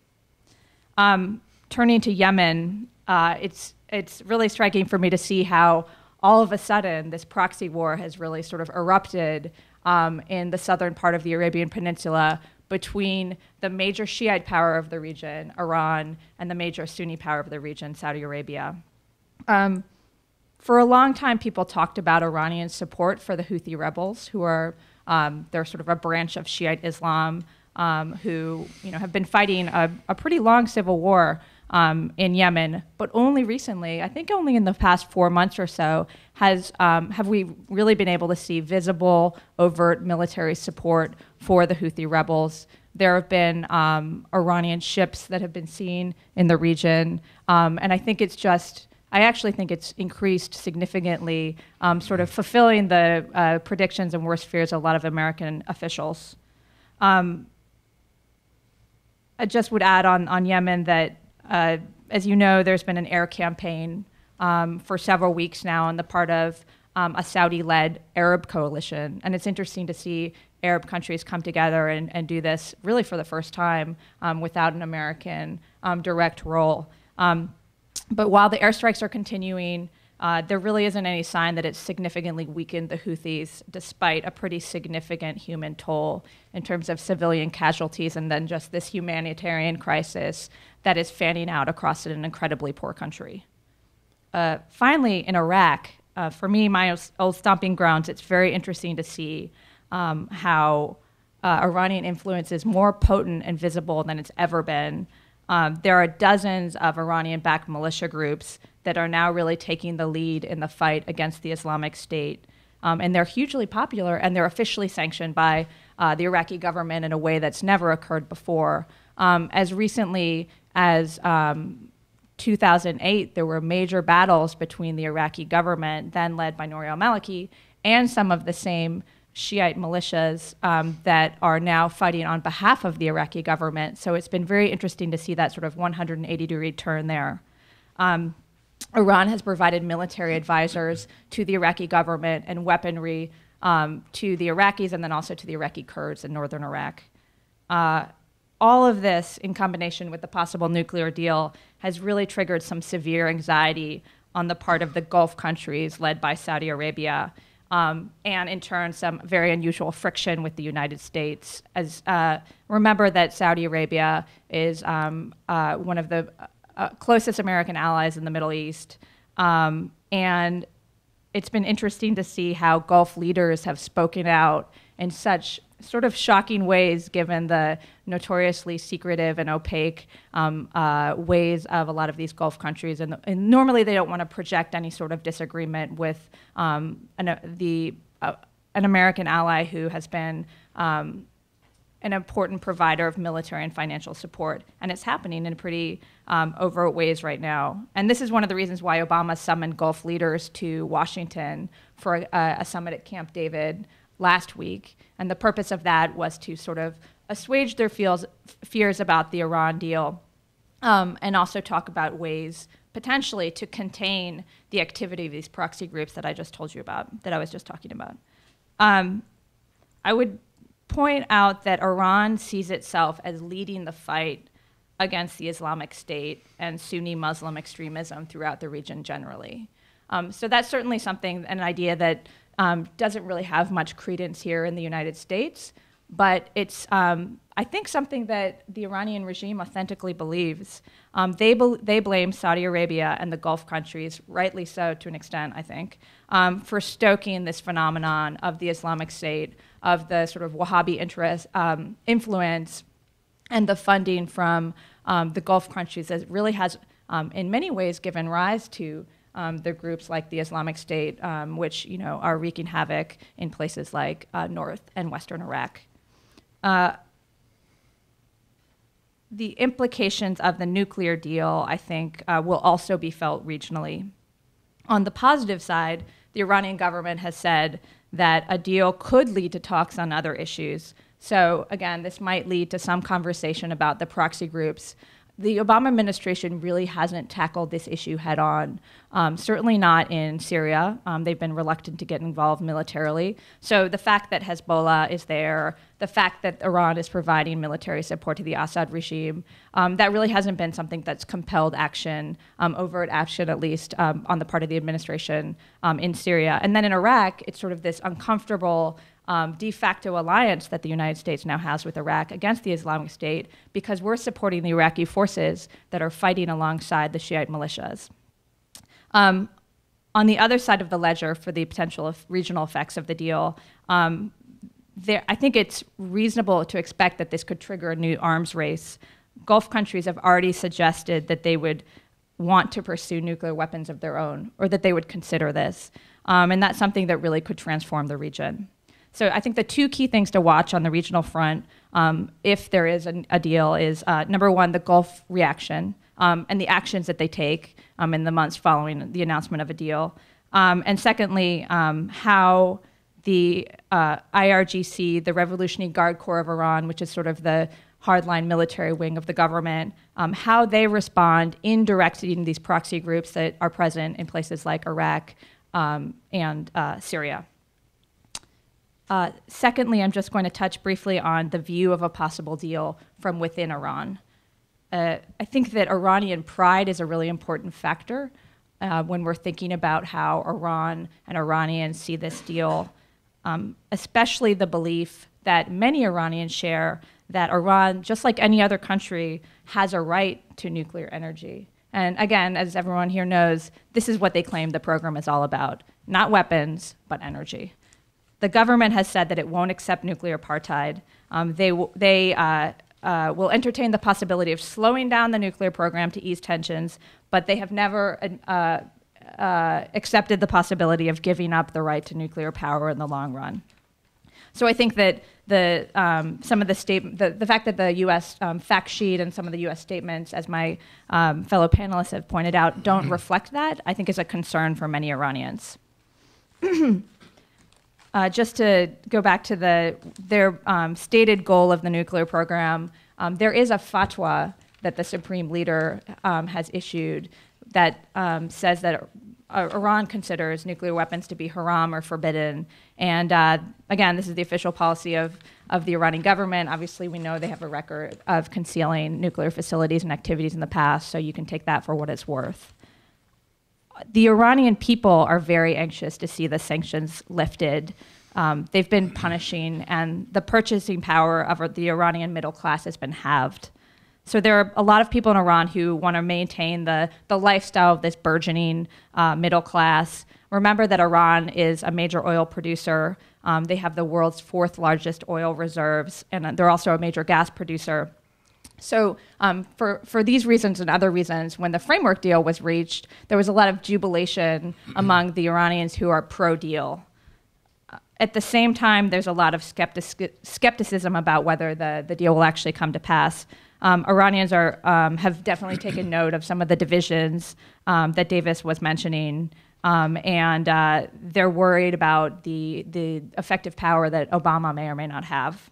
Turning to Yemen, it's really striking for me to see how all of a sudden this proxy war has really sort of erupted in the southern part of the Arabian Peninsula between the major Shiite power of the region, Iran, and the major Sunni power of the region, Saudi Arabia. For a long time, people talked about Iranian support for the Houthi rebels, who are they're sort of a branch of Shiite Islam, who have been fighting a pretty long civil war in Yemen, but only recently, I think only in the past 4 months or so, have we really been able to see visible, overt military support for the Houthi rebels. There have been Iranian ships that have been seen in the region, and I actually think it's increased significantly, sort of fulfilling the predictions and worst fears of a lot of American officials. I just would add on Yemen that, as you know, there's been an air campaign for several weeks now on the part of a Saudi-led Arab coalition. And it's interesting to see Arab countries come together and do this really for the first time without an American direct role. But while the airstrikes are continuing, there really isn't any sign that it's significantly weakened the Houthis, despite a pretty significant human toll in terms of civilian casualties and then just this humanitarian crisis that is fanning out across an incredibly poor country. Finally, in Iraq, for me, my old stomping grounds, it's very interesting to see how Iranian influence is more potent and visible than it's ever been. There are dozens of Iranian-backed militia groups that are now really taking the lead in the fight against the Islamic State. And they're hugely popular, and they're officially sanctioned by the Iraqi government in a way that's never occurred before. As recently as 2008, there were major battles between the Iraqi government, then led by Nouri al-Maliki, and some of the same Shiite militias that are now fighting on behalf of the Iraqi government. So it's been very interesting to see that sort of 180-degree turn there. Iran has provided military advisors to the Iraqi government and weaponry to the Iraqis and then also to the Iraqi Kurds in northern Iraq. All of this, in combination with the possible nuclear deal, has really triggered some severe anxiety on the part of the Gulf countries led by Saudi Arabia, and in turn, some very unusual friction with the United States. Remember that Saudi Arabia is one of the closest American allies in the Middle East, and it's been interesting to see how Gulf leaders have spoken out in such sort of shocking ways, given the notoriously secretive and opaque ways of a lot of these Gulf countries. And normally they don't want to project any sort of disagreement with an American ally who has been an important provider of military and financial support. And it's happening in pretty overt ways right now. And this is one of the reasons why Obama summoned Gulf leaders to Washington for a summit at Camp David last week. And the purpose of that was to sort of assuage their fears about the Iran deal, and also talk about ways potentially to contain the activity of these proxy groups that I just told you about, that I was just talking about. I would point out that Iran sees itself as leading the fight against the Islamic State and Sunni Muslim extremism throughout the region generally. So that's certainly something, an idea that doesn't really have much credence here in the United States, but it's, I think, something that the Iranian regime authentically believes. They blame Saudi Arabia and the Gulf countries, rightly so to an extent, I think, for stoking this phenomenon of the Islamic State, of the sort of Wahhabi interest, influence, and the funding from the Gulf countries that really has, in many ways, given rise to the groups like the Islamic State, which are wreaking havoc in places like North and Western Iraq. The implications of the nuclear deal, I think, will also be felt regionally. On the positive side, the Iranian government has said that a deal could lead to talks on other issues. So again, this might lead to some conversation about the proxy groups. The Obama administration really hasn't tackled this issue head on, certainly not in Syria. They've been reluctant to get involved militarily. So the fact that Hezbollah is there, the fact that Iran is providing military support to the Assad regime, that really hasn't been something that's compelled action, overt action at least, on the part of the administration in Syria. And then in Iraq, it's sort of this uncomfortable de facto alliance that the United States now has with Iraq against the Islamic State, because we're supporting the Iraqi forces that are fighting alongside the Shiite militias. On the other side of the ledger, for the potential regional effects of the deal, I think it's reasonable to expect that this could trigger a new arms race. Gulf countries have already suggested that they would want to pursue nuclear weapons of their own, or that they would consider this. And that's something that really could transform the region. So I think the two key things to watch on the regional front, if there is a deal, is number one, the Gulf reaction and the actions that they take in the months following the announcement of a deal. And secondly, how the IRGC, the Revolutionary Guard Corps of Iran, which is sort of the hardline military wing of the government, how they respond in directing these proxy groups that are present in places like Iraq and Syria. Secondly, I'm just going to touch briefly on the view of a possible deal from within Iran. I think that Iranian pride is a really important factor when we're thinking about how Iran and Iranians see this deal, especially the belief that many Iranians share that Iran, just like any other country, has a right to nuclear energy. And again, as everyone here knows, this is what they claim the program is all about, not weapons, but energy. The government has said that it won't accept nuclear apartheid. They will entertain the possibility of slowing down the nuclear program to ease tensions, but they have never accepted the possibility of giving up the right to nuclear power in the long run. So I think that the fact that the U.S. Fact sheet and some of the U.S. statements, as my fellow panelists have pointed out, don't reflect that, I think is a concern for many Iranians. Just to go back to their stated goal of the nuclear program, there is a fatwa that the Supreme Leader has issued that says that Iran considers nuclear weapons to be haram or forbidden. And again, this is the official policy of the Iranian government. Obviously, we know they have a record of concealing nuclear facilities and activities in the past, so you can take that for what it's worth. The Iranian people are very anxious to see the sanctions lifted. They've been punishing, and the purchasing power of the Iranian middle class has been halved. So there are a lot of people in Iran who want to maintain the lifestyle of this burgeoning middle class. Remember that Iran is a major oil producer. They have the world's 4th largest oil reserves, and they're also a major gas producer. So for these reasons and other reasons, when the framework deal was reached, there was a lot of jubilation among the Iranians who are pro-deal. At the same time, there's a lot of skepticism about whether the deal will actually come to pass. Iranians have definitely taken note of some of the divisions that Davis was mentioning, and they're worried about the effective power that Obama may or may not have.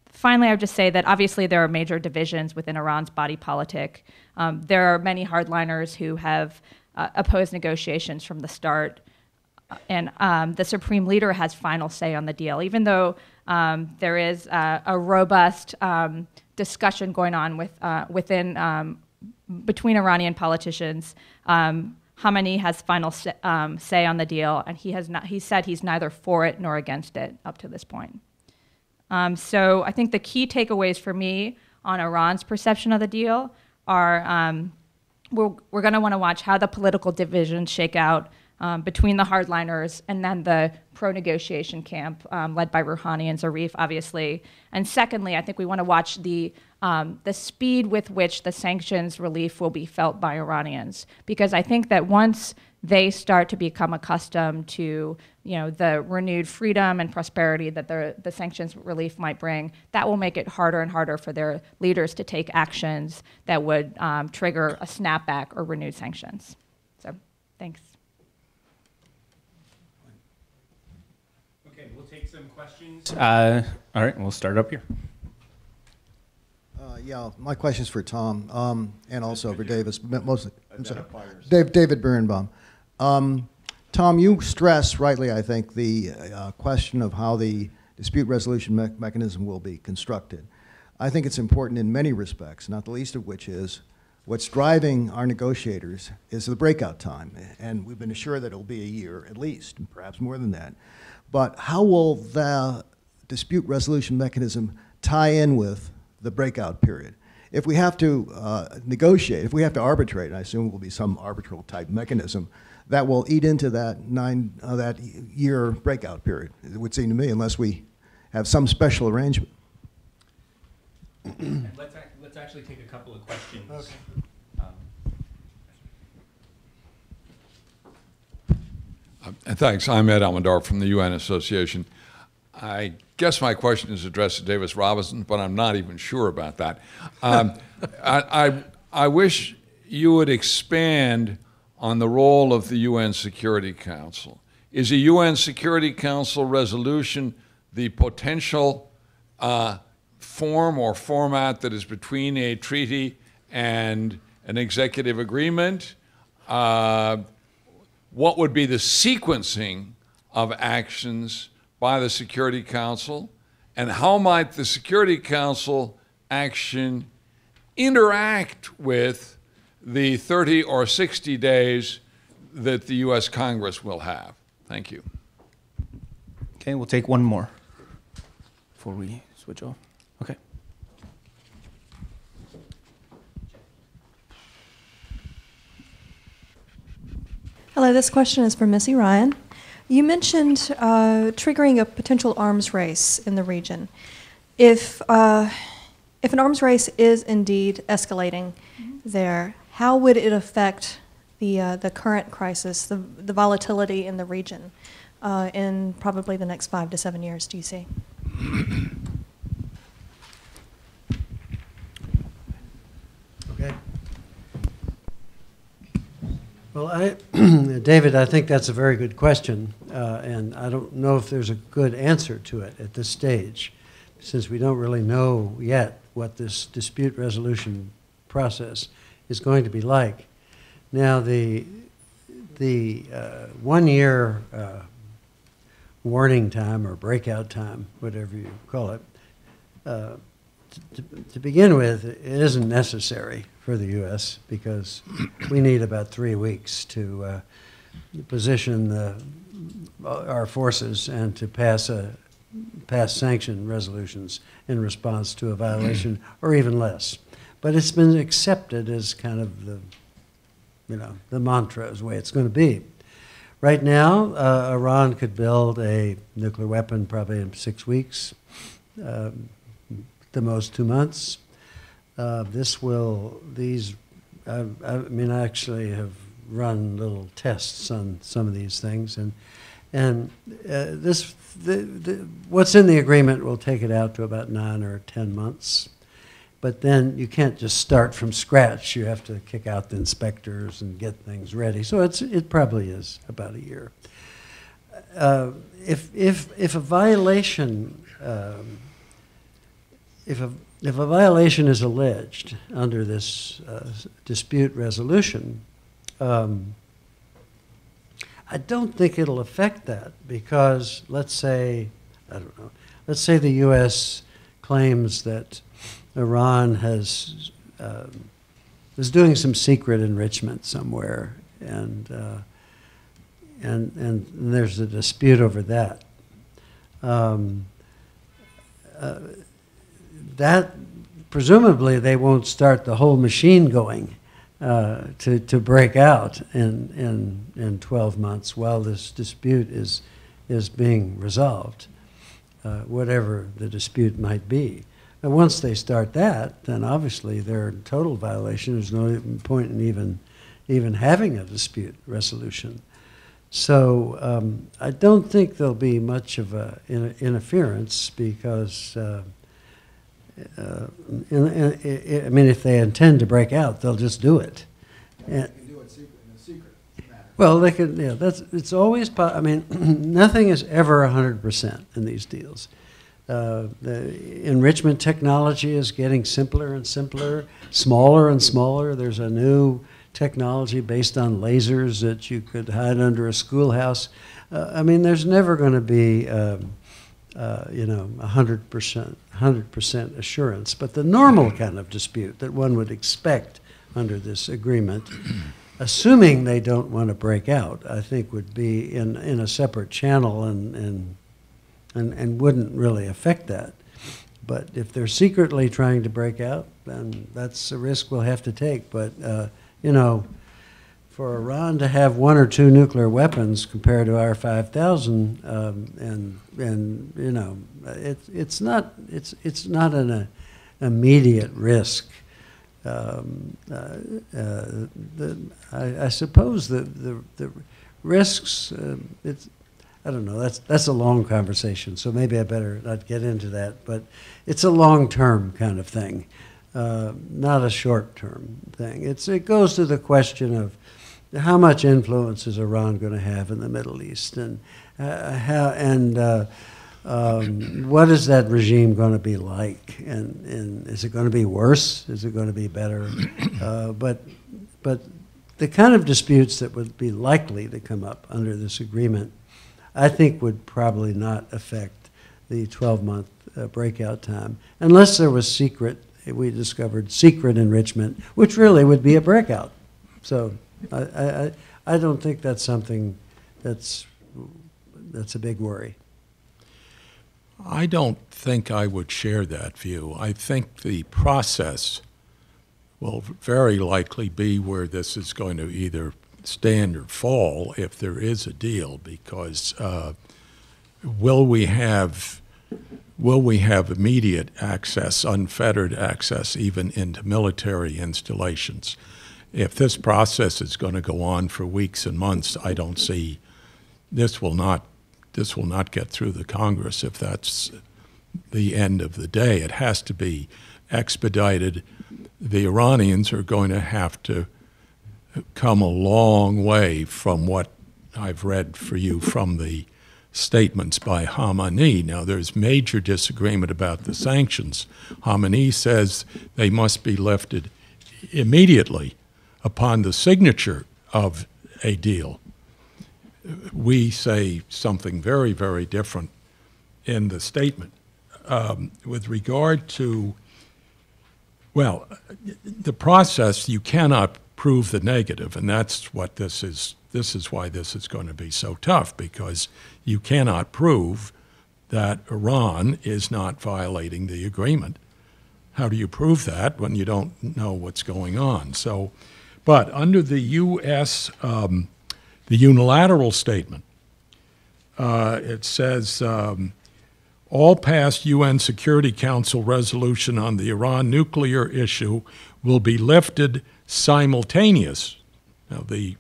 Finally, I would just say that obviously there are major divisions within Iran's body politic. There are many hardliners who have opposed negotiations from the start, and the Supreme Leader has final say on the deal, even though there is a robust discussion going on between Iranian politicians. Khamenei has final say on the deal, and he said he's neither for it nor against it up to this point. So I think the key takeaways for me on Iran's perception of the deal are we're going to want to watch how the political divisions shake out between the hardliners and then the pro-negotiation camp led by Rouhani and Zarif, obviously. And secondly, I think we want to watch the speed with which the sanctions relief will be felt by Iranians, because I think that once they start to become accustomed to the renewed freedom and prosperity that the sanctions relief might bring, that will make it harder and harder for their leaders to take actions that would trigger a snapback or renewed sanctions. So, thanks. Okay, we'll take some questions. All right, we'll start up here. Yeah, my question's for Tom and also for Davis. Mostly, I'm sorry, David Birnbaum. Tom, you stress rightly, I think, the question of how the dispute resolution mechanism will be constructed. I think it's important in many respects, not the least of which is what's driving our negotiators is the breakout time. And we've been assured that it'll be a year at least, perhaps more than that. But how will the dispute resolution mechanism tie in with the breakout period? If we have to negotiate, if we have to arbitrate, and I assume it will be some arbitral type mechanism, that will eat into that year breakout period, it would seem to me, unless we have some special arrangement. Let's actually take a couple of questions. Okay. Thanks. I'm Ed Almondar from the UN Association. I guess my question is addressed to Davis Robinson, but I'm not even sure about that. I wish you would expand on the role of the UN Security Council. Is a UN Security Council resolution the potential form or format that is between a treaty and an executive agreement? What would be the sequencing of actions by the Security Council, and how might the Security Council action interact with the 30 or 60 days that the U.S. Congress will have? Thank you. Okay, we'll take one more before we switch off. Okay. Hello, this question is for Missy Ryan. You mentioned triggering a potential arms race in the region. If an arms race is indeed escalating there, how would it affect the current crisis, the volatility in the region in probably the next 5 to 7 years, do you see? Okay. Well, David, I think that's a very good question, and I don't know if there's a good answer to it at this stage, since we don't really know yet what this dispute resolution process is going to be like. Now, the 1 year warning time or breakout time, whatever you call it, to begin with, it isn't necessary for the U.S. because we need about 3 weeks to position our forces and to pass sanction resolutions in response to a violation, or even less. But it's been accepted as kind of the mantra, is the way it's going to be. Right now, Iran could build a nuclear weapon probably in 6 weeks, the most 2 months. I actually have run little tests on some of these things, and what's in the agreement will take it out to about 9 or 10 months. But then you can't just start from scratch. You have to kick out the inspectors and get things ready. So it probably is about a year. If a violation is alleged under this dispute resolution, I don't think it'll affect that, because let's say the U.S. claims that Iran is doing some secret enrichment somewhere, and there's a dispute over that. That presumably they won't start the whole machine going to break out in 12 months while this dispute is being resolved, whatever the dispute might be. And once they start that, then obviously they're in total violation. There's no point in even having a dispute resolution. So I don't think there'll be much of a interference, because if they intend to break out, they'll just do it. And, do it in a secret manner. well, they could. Yeah, it's always. Nothing is ever 100% in these deals. The enrichment technology is getting simpler and simpler, smaller and smaller. There's a new technology based on lasers that you could hide under a schoolhouse. There's never going to be 100% assurance. But the normal kind of dispute that one would expect under this agreement, assuming they don't want to break out, I think would be in a separate channel and wouldn't really affect that. But if they're secretly trying to break out, then that's a risk we'll have to take. But, for Iran to have 1 or 2 nuclear weapons compared to our 5,000, it's not an immediate risk. I suppose the risks, I don't know, that's a long conversation, so maybe I better not get into that, but it's a long-term kind of thing, not a short-term thing. It goes to the question of how much influence is Iran going to have in the Middle East, and what is that regime going to be like, and is it going to be worse? Is it going to be better? But the kind of disputes that would be likely to come up under this agreement, I think would probably not affect the 12-month breakout time, unless there was we discovered secret enrichment, which really would be a breakout. So I don't think that's something that's a big worry. I don't think I would share that view. I think the process will very likely be where this is going to either stand or fall if there is a deal, because will we have immediate access, unfettered access, even into military installations? If this process is going to go on for weeks and months, I don't see this will not get through the Congress if that's the end of the day. It has to be expedited. The Iranians are going to have to come a long way from what I've read for you from the statements by Khamenei. Now, there's major disagreement about the sanctions. Khamenei says they must be lifted immediately upon the signature of a deal. We say something very, very different in the statement. With regard to, well, the process, you cannot prove the negative, and that's what this is. This is why this is going to be so tough, because you cannot prove that Iran is not violating the agreement. How do you prove that when you don't know what's going on? So, but under the U.S., the unilateral statement, it says, all past UN Security Council resolution on the Iran nuclear issue will be lifted simultaneous. Now, the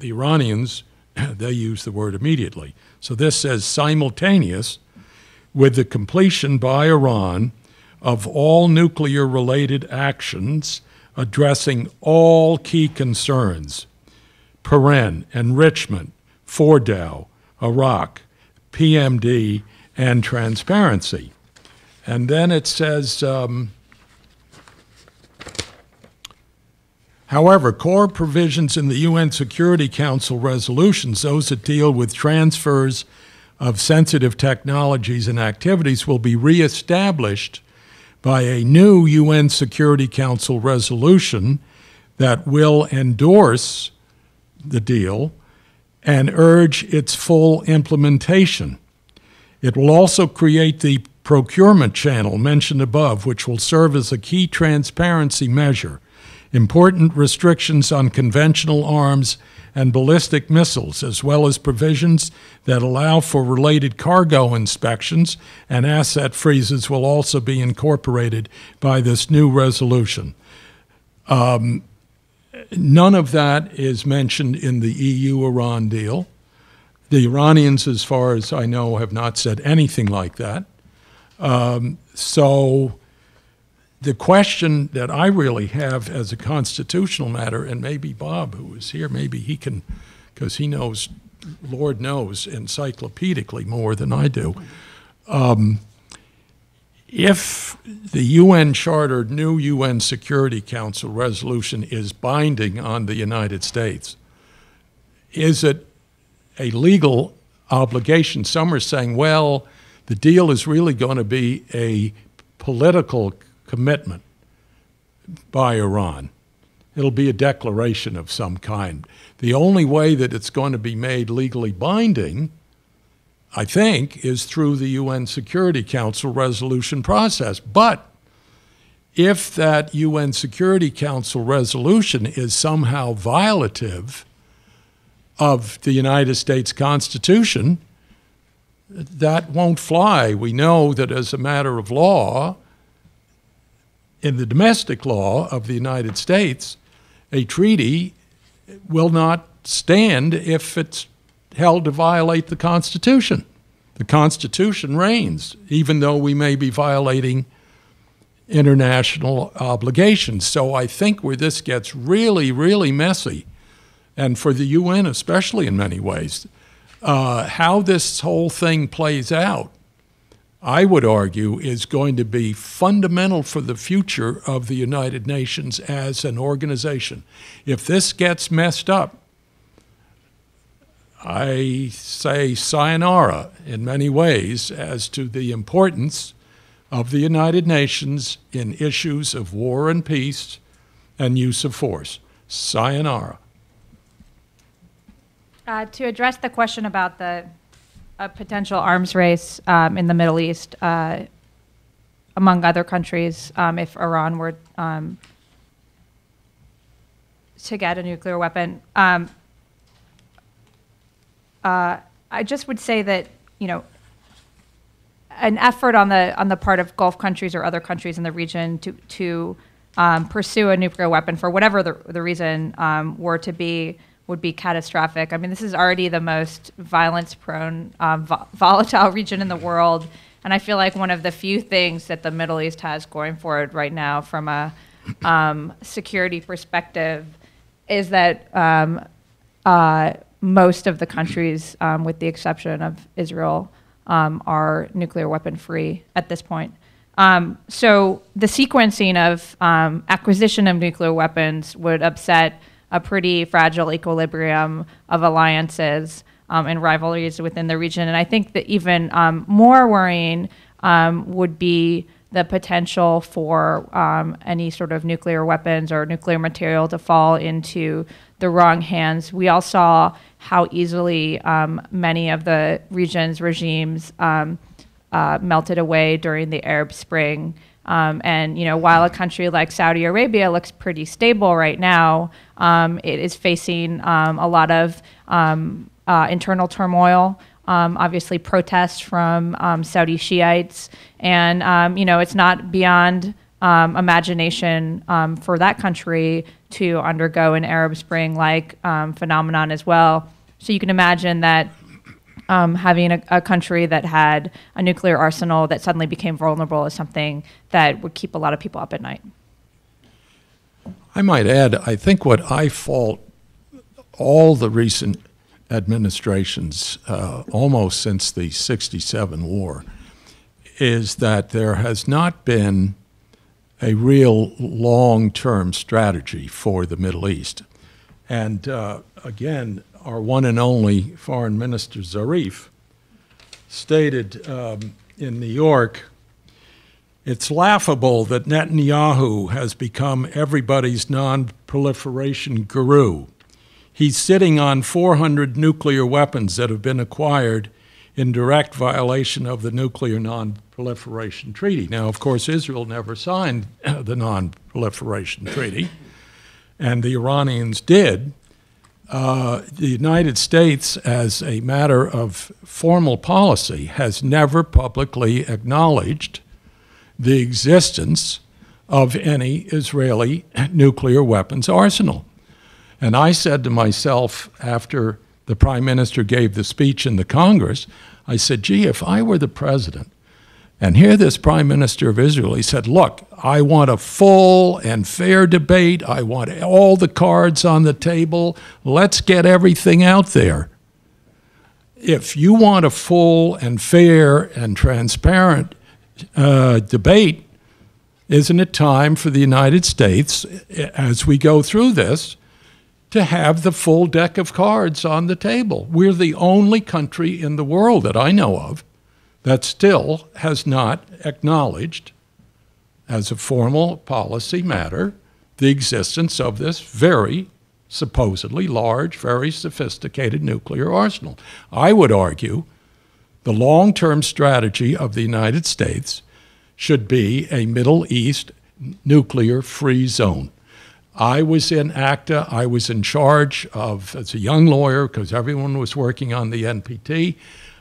Iranians, they use the word immediately. So this says simultaneous with the completion by Iran of all nuclear-related actions addressing all key concerns: enrichment, Fordow, Iraq, PMD, and transparency. And then it says, however, core provisions in the UN Security Council resolutions, those that deal with transfers of sensitive technologies and activities, will be reestablished by a new UN Security Council resolution that will endorse the deal and urge its full implementation. It will also create the procurement channel mentioned above, which will serve as a key transparency measure. Important restrictions on conventional arms and ballistic missiles, as well as provisions that allow for related cargo inspections and asset freezes, will also be incorporated by this new resolution. None of that is mentioned in the EU-Iran deal. The Iranians, as far as I know, have not said anything like that. So the question that I really have as a constitutional matter, and maybe Bob, who is here, maybe he can, because he knows, Lord knows, encyclopedically more than I do. If the UN-chartered new UN Security Council resolution is binding on the United States, is it a legal obligation? Some are saying, well, the deal is really going to be a political commitment by Iran. It'll be a declaration of some kind. The only way that it's going to be made legally binding, I think, is through the UN Security Council resolution process. But if that UN Security Council resolution is somehow violative of the United States Constitution, that won't fly. We know that as a matter of law, in the domestic law of the United States, a treaty will not stand if it's held to violate the Constitution. The Constitution reigns, even though we may be violating international obligations. So I think where this gets really, really messy, and for the UN especially in many ways, how this whole thing plays out, I would argue, is going to be fundamental for the future of the United Nations as an organization. If this gets messed up, I say sayonara in many ways as to the importance of the United Nations in issues of war and peace and use of force. Sayonara. To address the question about the potential arms race in the Middle East, among other countries, if Iran were to get a nuclear weapon, I just would say that, you know, an effort on the part of Gulf countries or other countries in the region to pursue a nuclear weapon for whatever the reason would be catastrophic. I mean, this is already the most violence-prone, volatile region in the world, and I feel like one of the few things that the Middle East has going for it right now from a security perspective is that most of the countries, with the exception of Israel, are nuclear weapon-free at this point. So the sequencing of acquisition of nuclear weapons would upset a pretty fragile equilibrium of alliances and rivalries within the region. And I think that even more worrying would be the potential for any sort of nuclear weapons or nuclear material to fall into the wrong hands. We all saw how easily many of the region's regimes melted away during the Arab Spring. And you know, while a country like Saudi Arabia looks pretty stable right now, it is facing a lot of internal turmoil. Obviously, protests from Saudi Shiites, and you know, it's not beyond imagination for that country to undergo an Arab Spring-like phenomenon as well. So you can imagine that having a country that had a nuclear arsenal that suddenly became vulnerable is something that would keep a lot of people up at night. I might add, I think what I fault all the recent administrations, almost since the '67 war, is that there has not been a real long-term strategy for the Middle East. And again, our one and only Foreign Minister Zarif stated in New York, "It's laughable that Netanyahu has become everybody's non-proliferation guru. He's sitting on 400 nuclear weapons that have been acquired in direct violation of the Nuclear Non-Proliferation Treaty." Now, of course, Israel never signed the Non-Proliferation Treaty, and the Iranians did. The United States, as a matter of formal policy, has never publicly acknowledged the existence of any Israeli nuclear weapons arsenal. And I said to myself after the Prime Minister gave the speech in the Congress, I said, gee, if I were the president, and here this Prime Minister of Israel, he said, look, I want a full and fair debate. I want all the cards on the table. Let's get everything out there. If you want a full and fair and transparent debate, isn't it time for the United States, as we go through this, to have the full deck of cards on the table? We're the only country in the world that I know of that still has not acknowledged, as a formal policy matter, the existence of this very supposedly large, very sophisticated nuclear arsenal. I would argue the long-term strategy of the United States should be a Middle East nuclear-free zone. I was in ACTA. I was in charge of, as a young lawyer, because everyone was working on the NPT,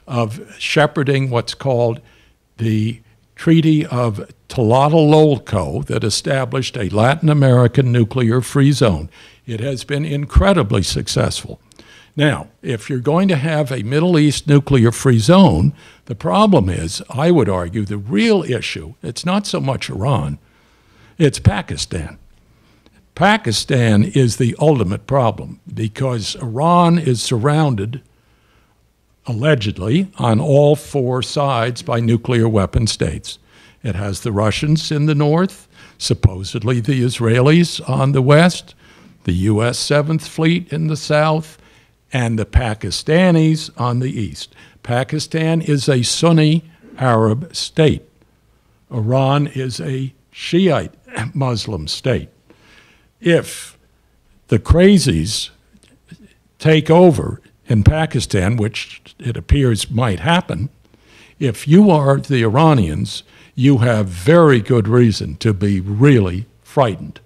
of shepherding what's called the Treaty of Tlatelolco that established a Latin American nuclear-free zone. It has been incredibly successful. Now, if you're going to have a Middle East nuclear-free zone, the problem is, I would argue, the real issue, it's not so much Iran, it's Pakistan. Pakistan is the ultimate problem because Iran is surrounded, allegedly, on all four sides by nuclear weapon states. It has the Russians in the north, supposedly the Israelis on the west, the U.S. 7th Fleet in the south, and the Pakistanis on the east. Pakistan is a Sunni Arab state. Iran is a Shiite Muslim state. If the crazies take over in Pakistan, which it appears might happen, if you are the Iranians, you have very good reason to be really frightened.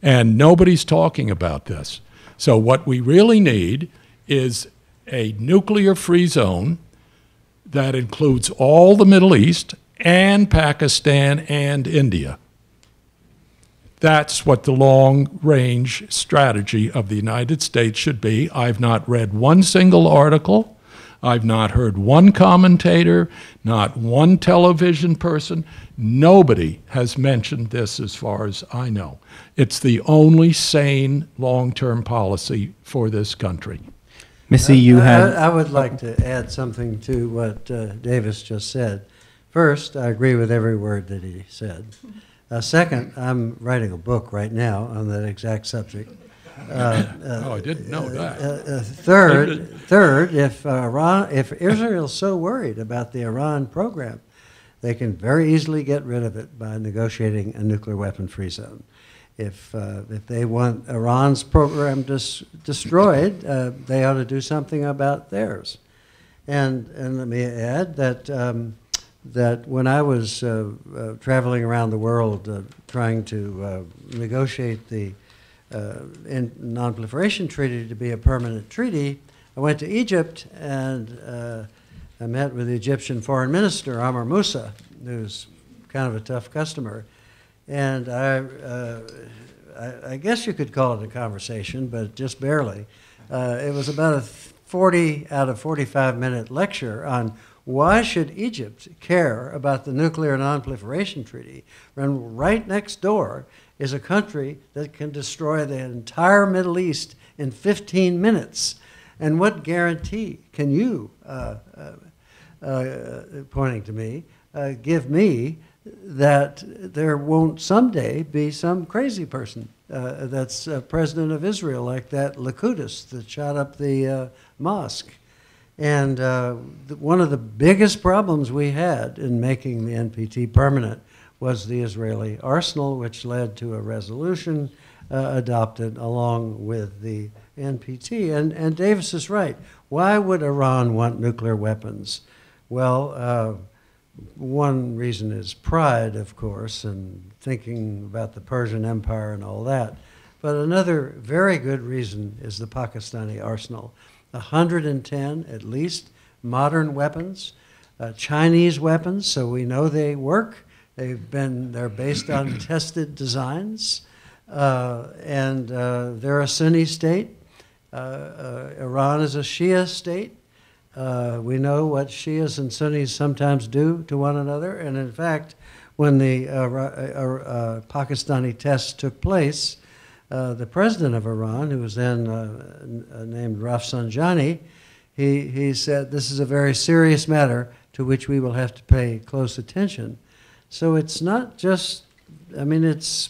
And nobody's talking about this. So what we really need is a nuclear-free zone that includes all the Middle East and Pakistan and India. That's what the long-range strategy of the United States should be. I've not read one single article. I've not heard one commentator, not one television person. Nobody has mentioned this as far as I know. It's the only sane long-term policy for this country. Missy, you have... I would like to add something to what Davis just said. First, I agree with every word that he said. Second, I'm writing a book right now on that exact subject. I didn't know that. Third, if Israel's so worried about the Iran program, they can very easily get rid of it by negotiating a nuclear weapon-free zone. If they want Iran's program destroyed, they ought to do something about theirs. And let me add that that when I was traveling around the world trying to negotiate the non-proliferation treaty to be a permanent treaty, I went to Egypt and I met with the Egyptian foreign minister, Amr Moussa, who's kind of a tough customer. And I guess you could call it a conversation, but just barely. It was about a 40 out of 45-minute lecture on why should Egypt care about the nuclear non-proliferation treaty when right next door is a country that can destroy the entire Middle East in 15 minutes? And what guarantee can you, pointing to me, give me that there won't someday be some crazy person that's president of Israel, like that Likud that shot up the mosque? And one of the biggest problems we had in making the NPT permanent was the Israeli arsenal, which led to a resolution adopted along with the NPT. And Davis is right. Why would Iran want nuclear weapons? Well, one reason is pride, of course, and thinking about the Persian Empire and all that. But another very good reason is the Pakistani arsenal. 110, at least, modern weapons, Chinese weapons, so we know they work. They're based on tested designs, and they're a Sunni state. Iran is a Shia state. We know what Shias and Sunnis sometimes do to one another, and in fact, when the Pakistani tests took place, the president of Iran, who was then named Rafsanjani, he said, this is a very serious matter to which we will have to pay close attention. So it's not just, I mean, it's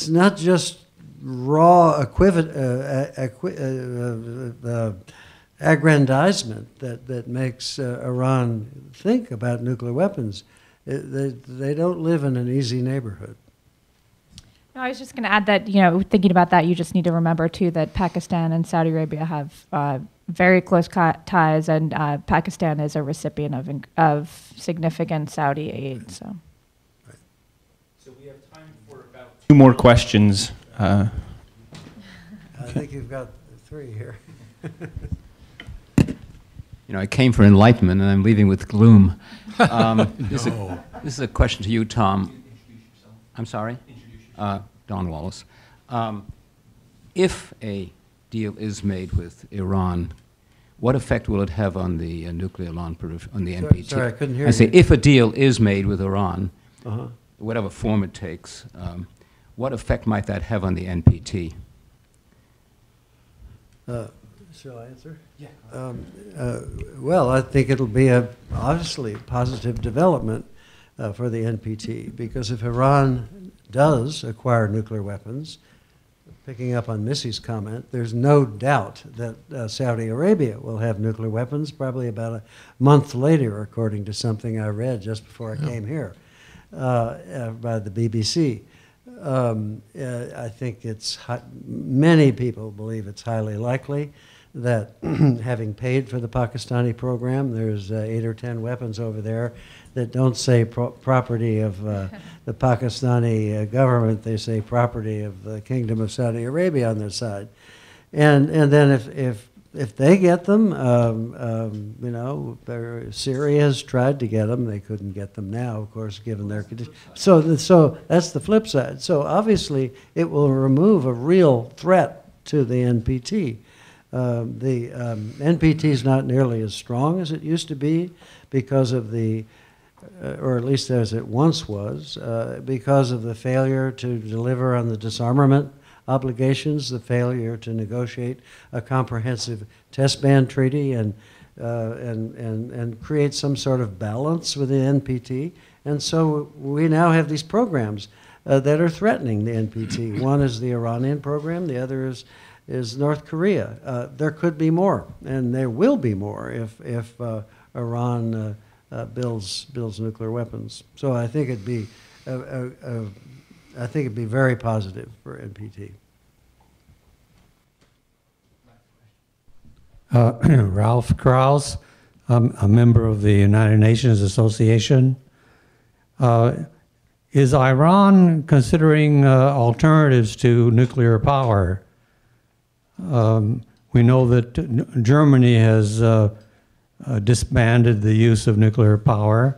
not just raw aggrandizement that makes Iran think about nuclear weapons. They don't live in an easy neighborhood. No, I was just going to add that, thinking about that, you just need to remember, too, that Pakistan and Saudi Arabia have very close ties, and Pakistan is a recipient of significant Saudi aid. So we have time for about 2 more questions. I think you've got 3 here. I came for enlightenment, and I'm leaving with gloom. This is a question to you, Tom. I'm sorry? Don Wallace. If a deal is made with Iran, what effect will it have on the nuclear on the NPT? Sorry, I couldn't hear I say, you. if a deal is made with Iran, Uh-huh. whatever form it takes, what effect might that have on the NPT? Shall I answer? Yeah. Well, I think it'll be obviously positive development for the NPT, because if Iran does acquire nuclear weapons, picking up on Missy's comment, there's no doubt that Saudi Arabia will have nuclear weapons probably about a month later, according to something I read just before I came here by the BBC. I think many people believe it's highly likely that having paid for the Pakistani program, there's 8 or 10 weapons over there that don't say property of the Pakistani government. They say property of the Kingdom of Saudi Arabia on their side. And then if they get them, you know, Syria has tried to get them. They couldn't get them now, of course, given their condition. So that's the flip side. So obviously it will remove a real threat to the NPT. The NPT is not nearly as strong as it used to be because of or at least as it once was, because of the failure to deliver on the disarmament obligations, the failure to negotiate a comprehensive test ban treaty and create some sort of balance with the NPT. And so we now have these programs that are threatening the NPT. One is the Iranian program, the other is North Korea. There could be more, and there will be more if Iran builds nuclear weapons. So I think it'd be very positive for NPT. Ralph Krause, I'm a member of the United Nations Association. Is Iran considering alternatives to nuclear power? We know that Germany has disbanded the use of nuclear power,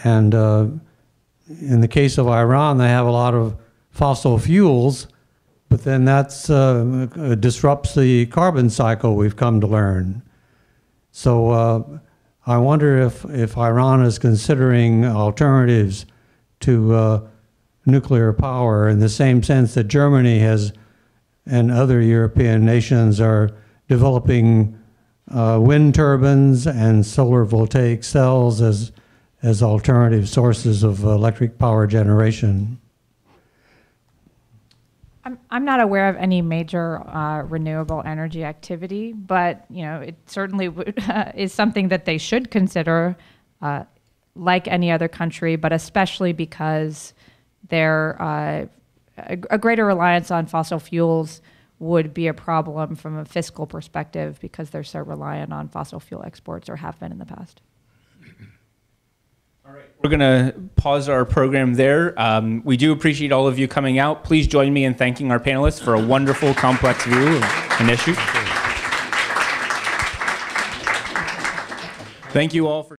and in the case of Iran, they have a lot of fossil fuels, but then that disrupts the carbon cycle, we've come to learn. So I wonder if Iran is considering alternatives to nuclear power in the same sense that Germany has and other European nations are developing wind turbines and solar voltaic cells as alternative sources of electric power generation. I'm not aware of any major renewable energy activity, but you know, it certainly is something that they should consider, like any other country, but especially because a greater reliance on fossil fuels would be a problem from a fiscal perspective because they're so reliant on fossil fuel exports, or have been in the past. All right, we're going to pause our program there. We do appreciate all of you coming out. Please join me in thanking our panelists for a wonderful, complex view of an issue. Thank you all for